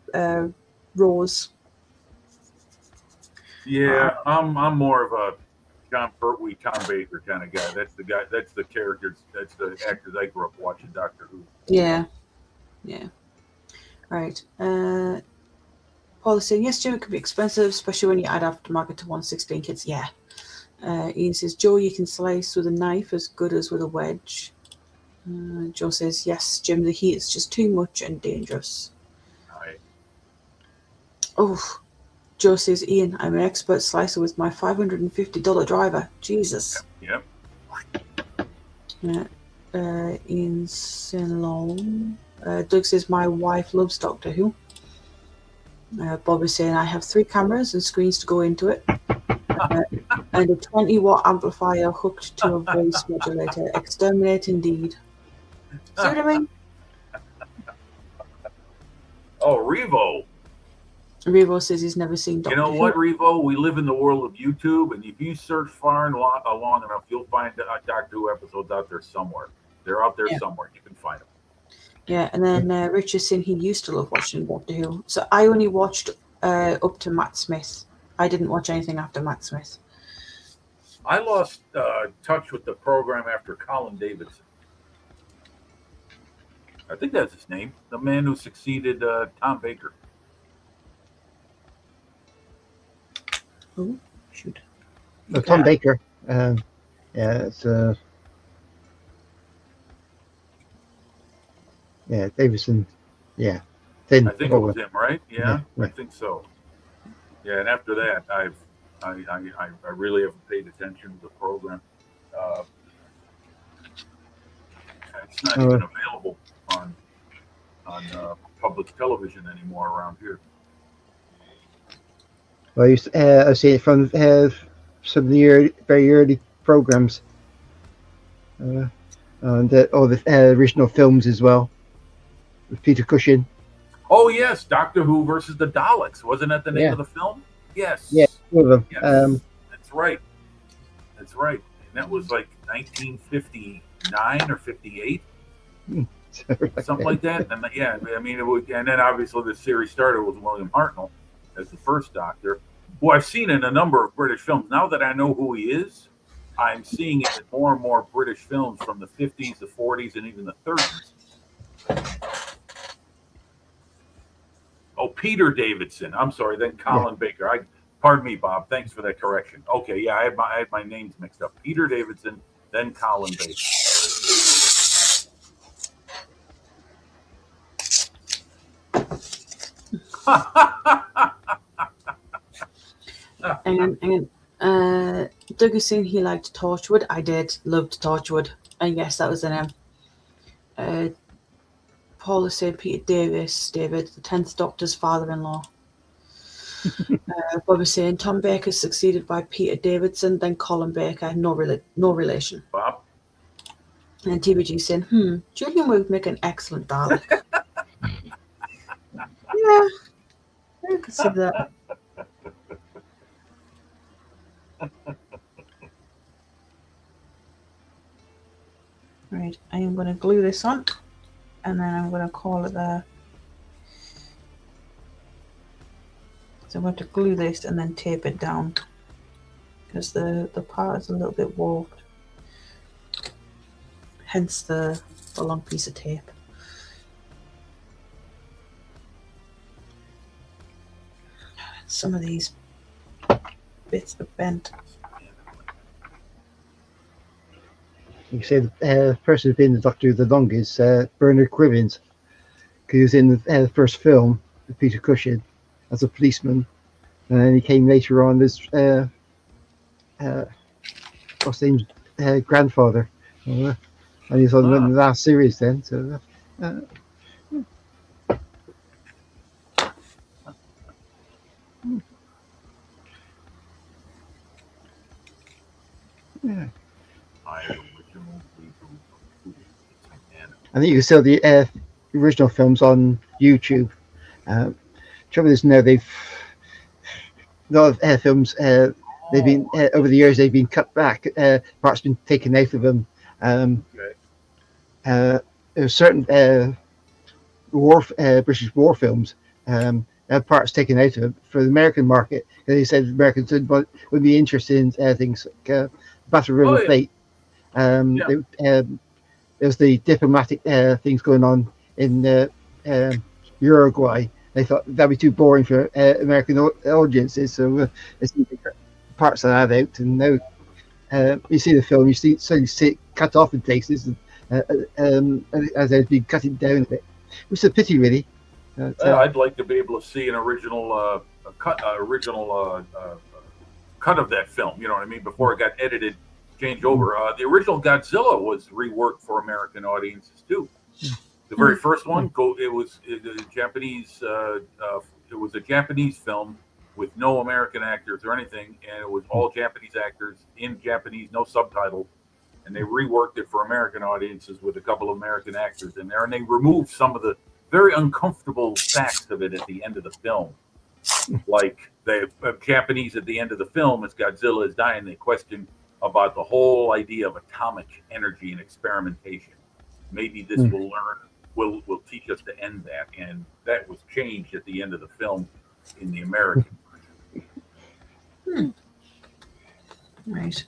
Rose. Yeah, I'm more of a John Pertwee, Tom Baker kind of guy. That's the guy. That's the characters. That's the actors I grew up watching Doctor Who. Yeah. Right. Paul is saying, yes, Jim, it can be expensive, especially when you add aftermarket to 1/16 kits. Yeah. Ian says, Joe, you can slice with a knife as good as with a wedge. Joe says, yes, Jim, the heat is just too much and dangerous. Right. Oh, Joe says, Ian, I'm an expert slicer with my $550 driver. Jesus. Yep. Ian saying, Doug says, my wife loves Doctor Who. Bob is saying, I have 3 cameras and screens to go into it. And a 20-watt amplifier hooked to a voice modulator. Exterminate indeed. See what I mean? Oh, Revo. Revo says he's never seen Doctor Who. You know what, Revo? We live in the world of YouTube, and if you search far and long enough, you'll find Doctor Who episodes out there somewhere. They're out there somewhere. You can find them. Yeah, and then Rich is saying he used to love watching Doctor Who. So I only watched up to Matt Smith. I didn't watch anything after Matt Smith. I lost touch with the program after Colin Davidson. I think that's his name. The man who succeeded Tom Baker. Oh, shoot. No, Tom Baker. Yeah, it's yeah, Davidson. Yeah, I think it was him, right? Yeah, I think so. Yeah, and after that, I really haven't paid attention to the program. It's not even available on public television anymore around here. Well, I've seen it from some of the very early programs, and all the original films as well, with Peter Cushing. Oh yes, Doctor Who versus the Daleks. Wasn't that the name of the film? Yes. Yeah, one of them. Yes. That's right. That's right. And that was like 1959 or 58. Something like that. And yeah, I mean, and then obviously the series started with William Hartnell as the first Doctor, who I've seen in a number of British films. Now that I know who he is, I'm seeing it in more and more British films from the 50s, the 40s, and even the 30s. Oh, Peter Davidson. I'm sorry, then Colin Baker. Pardon me, Bob. Thanks for that correction. Okay, yeah, I had my names mixed up. Peter Davidson, then Colin Baker. And Doug is saying he liked Torchwood. I did. Loved Torchwood. And yes, that was the name. Paul is saying Peter David, the 10th Doctor's father-in-law. Bob is saying Tom Baker succeeded by Peter Davidson, then Colin Baker. No relation. Bob? And TBG saying, Julian would make an excellent Dalek. Yeah, I consider that. Right, I am going to glue this on, and then I'm going to call it there. So I'm going to glue this and then tape it down, because the part is a little bit warped. Hence the long piece of tape. Some of these bits are bent. You say the person who's been the Doctor the longest, Bernard Cribbins, because he was in the first film with Peter Cushing as a policeman, and then he came later on as what's his name, grandfather, and he's on the last series then. So. Yeah. I think you can see the original films on YouTube. Trouble is now a lot of films they've been over the years they've been cut back. Parts been taken out of them. There's certain British war films have parts taken out of them for the American market. They said Americans would be interested in things like Battle River Plate. There's the diplomatic things going on in Uruguay. They thought that'd be too boring for American audiences, so they parts of that out. And now you see the film, you see it cut off in places, as they've been cutting down a bit, which is a pity, really. I'd like to be able to see an original cut of that film. You know what I mean? Before it got edited. Change over. The original Godzilla was reworked for American audiences too. The very first one, it was a Japanese. It was a Japanese film with no American actors or anything, and it was all Japanese actors in Japanese, no subtitles. And they reworked it for American audiences with a couple of American actors in there, and they removed some of the very uncomfortable facts of it at the end of the film. Like the Japanese at the end of the film, as Godzilla is dying, they question about the whole idea of atomic energy and experimentation. Maybe this will teach us to end that, and that was changed at the end of the film in the American version. Right.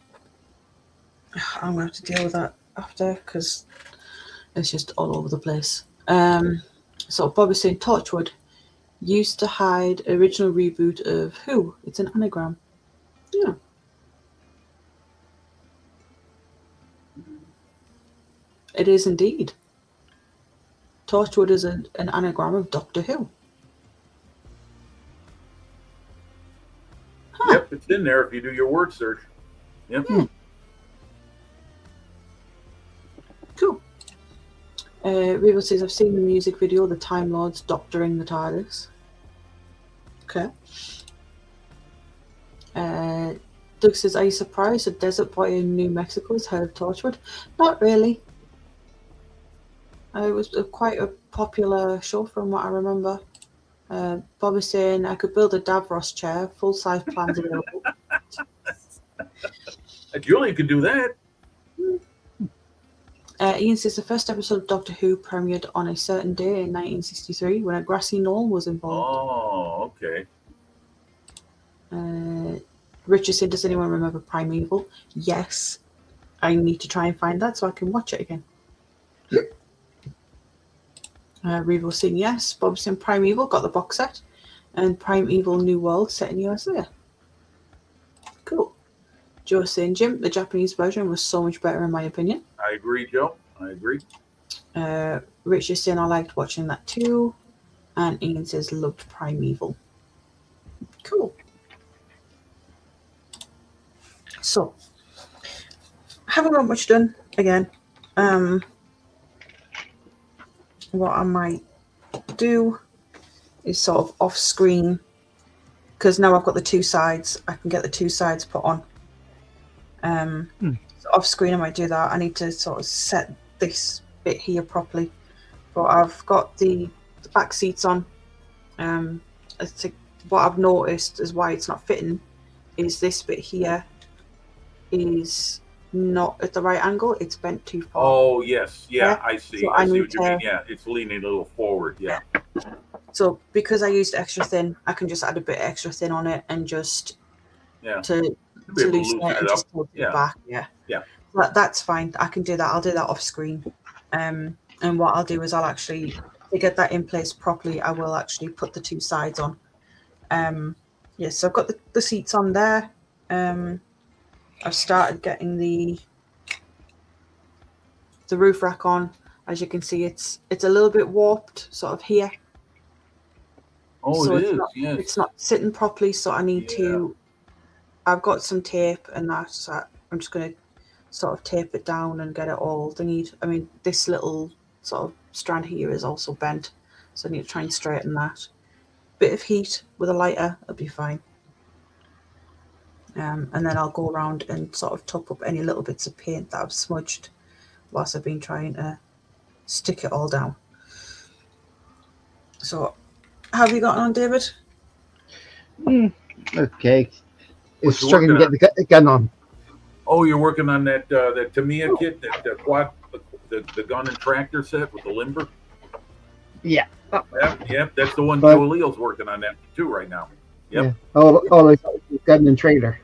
I'm going to have to deal with that after, because it's just all over the place. So Bob is saying Torchwood used to hide original reboot of Who. It's an anagram. Yeah. It is indeed. Torchwood is an anagram of Doctor Who. Huh. Yep, it's in there if you do your word search. Yep. Cool. Rivo says, I've seen the music video, the Time Lords doctoring the TARDIS. Okay. Doug says, are you surprised that Desert Boy in New Mexico has heard of Torchwood? Not really. It was quite a popular show from what I remember. Bob is saying, I could build a Davros chair, full-size plans available. Julie could do that. Ian says, the first episode of Doctor Who premiered on a certain day in 1963 when a grassy knoll was involved. Oh, okay. Richard said, does anyone remember Primeval? Yes. I need to try and find that so I can watch it again. Revo saying yes. Bob saying Primeval, got the box set. And Primeval New World set in USA. Joe saying, Jim, the Japanese version was so much better in my opinion. I agree, Joe. I agree. Rich is saying, I liked watching that too. And Ian says, loved Primeval. Cool. So, haven't got much done again. What I might do is sort of off screen, because now I've got the two sides, I can get the two sides put on. So off screen I might do that. I need to sort of set this bit here properly, but I've got the back seats on. What I've noticed is why it's not fitting is this bit here is not at the right angle, it's bent too far. Oh, yes. Yeah, Yeah. I see. So I I see need what you mean. Yeah, it's leaning a little forward. Yeah. So because I used extra thin, I can just add a bit extra thin on it and just Yeah. to Be able to loosen loosen it and it just up. tilt it Yeah. back. Yeah. Yeah. That's fine. I can do that. I'll do that off screen. And what I'll do is I'll actually, to get that in place properly, I will actually put the two sides on. Yes, so I've got the seats on there. I've started getting the roof rack on. As you can see, it's a little bit warped, sort of here. Oh, So it it's is. not, Yes. it's not sitting properly, so I need to. I've got some tape and that, so I'm just going to sort of tape it down and get it all thingied. I mean, this little sort of strand here is also bent, so I need to try and straighten that. Bit of heat with a lighter, it'll be fine. And then I'll go around and sort of top up any little bits of paint that I've smudged whilst I've been trying to stick it all down. So, how have you gotten on, David? Okay. What It's you struggling to working get the gun on. Oh, you're working on that Tamiya kit, that quad, the gun and tractor set with the limber. Yeah. Yep. That's the one But- Joe Leo's working on that too right now. Yep. Yeah. All I got is gun and trailer.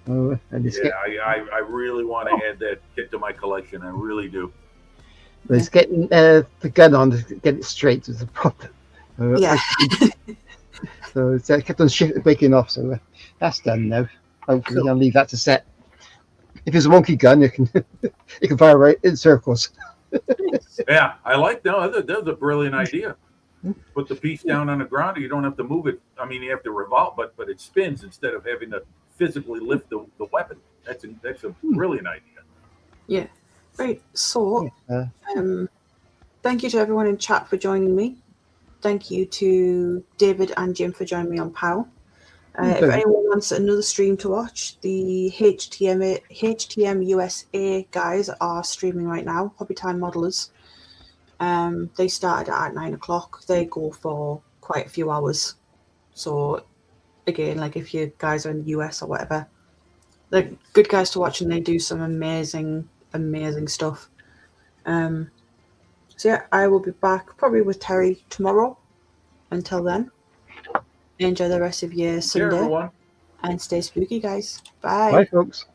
And it's, Yeah, I really want to add that kit to my collection. I really do. it's getting the gun on to get it straight is the problem. Yeah. So it's kept on breaking off. So that's done now. Hopefully, Cool. I'll leave that to set. If it's a wonky gun, you can you can fire right in circles. Yeah, I like that. That was a brilliant idea. Put the piece down on the ground. You don't have to move it. I mean, you have to revolve, but it spins instead of having to physically lift the weapon. That's a brilliant idea. Yeah. Right. So, Uh, thank you to everyone in chat for joining me. Thank you to David and Jim for joining me on POW. If anyone wants another stream to watch, the HTM USA guys are streaming right now, Hobby Time Modelers. They started at 9 o'clock. They go for quite a few hours. So, again, like if you guys are in the US or whatever, they're good guys to watch and they do some amazing, amazing stuff. So, yeah, I will be back probably with Terry tomorrow. Until then, enjoy the rest of your Here, Sunday everyone. and stay spooky, guys. Bye. bye, folks.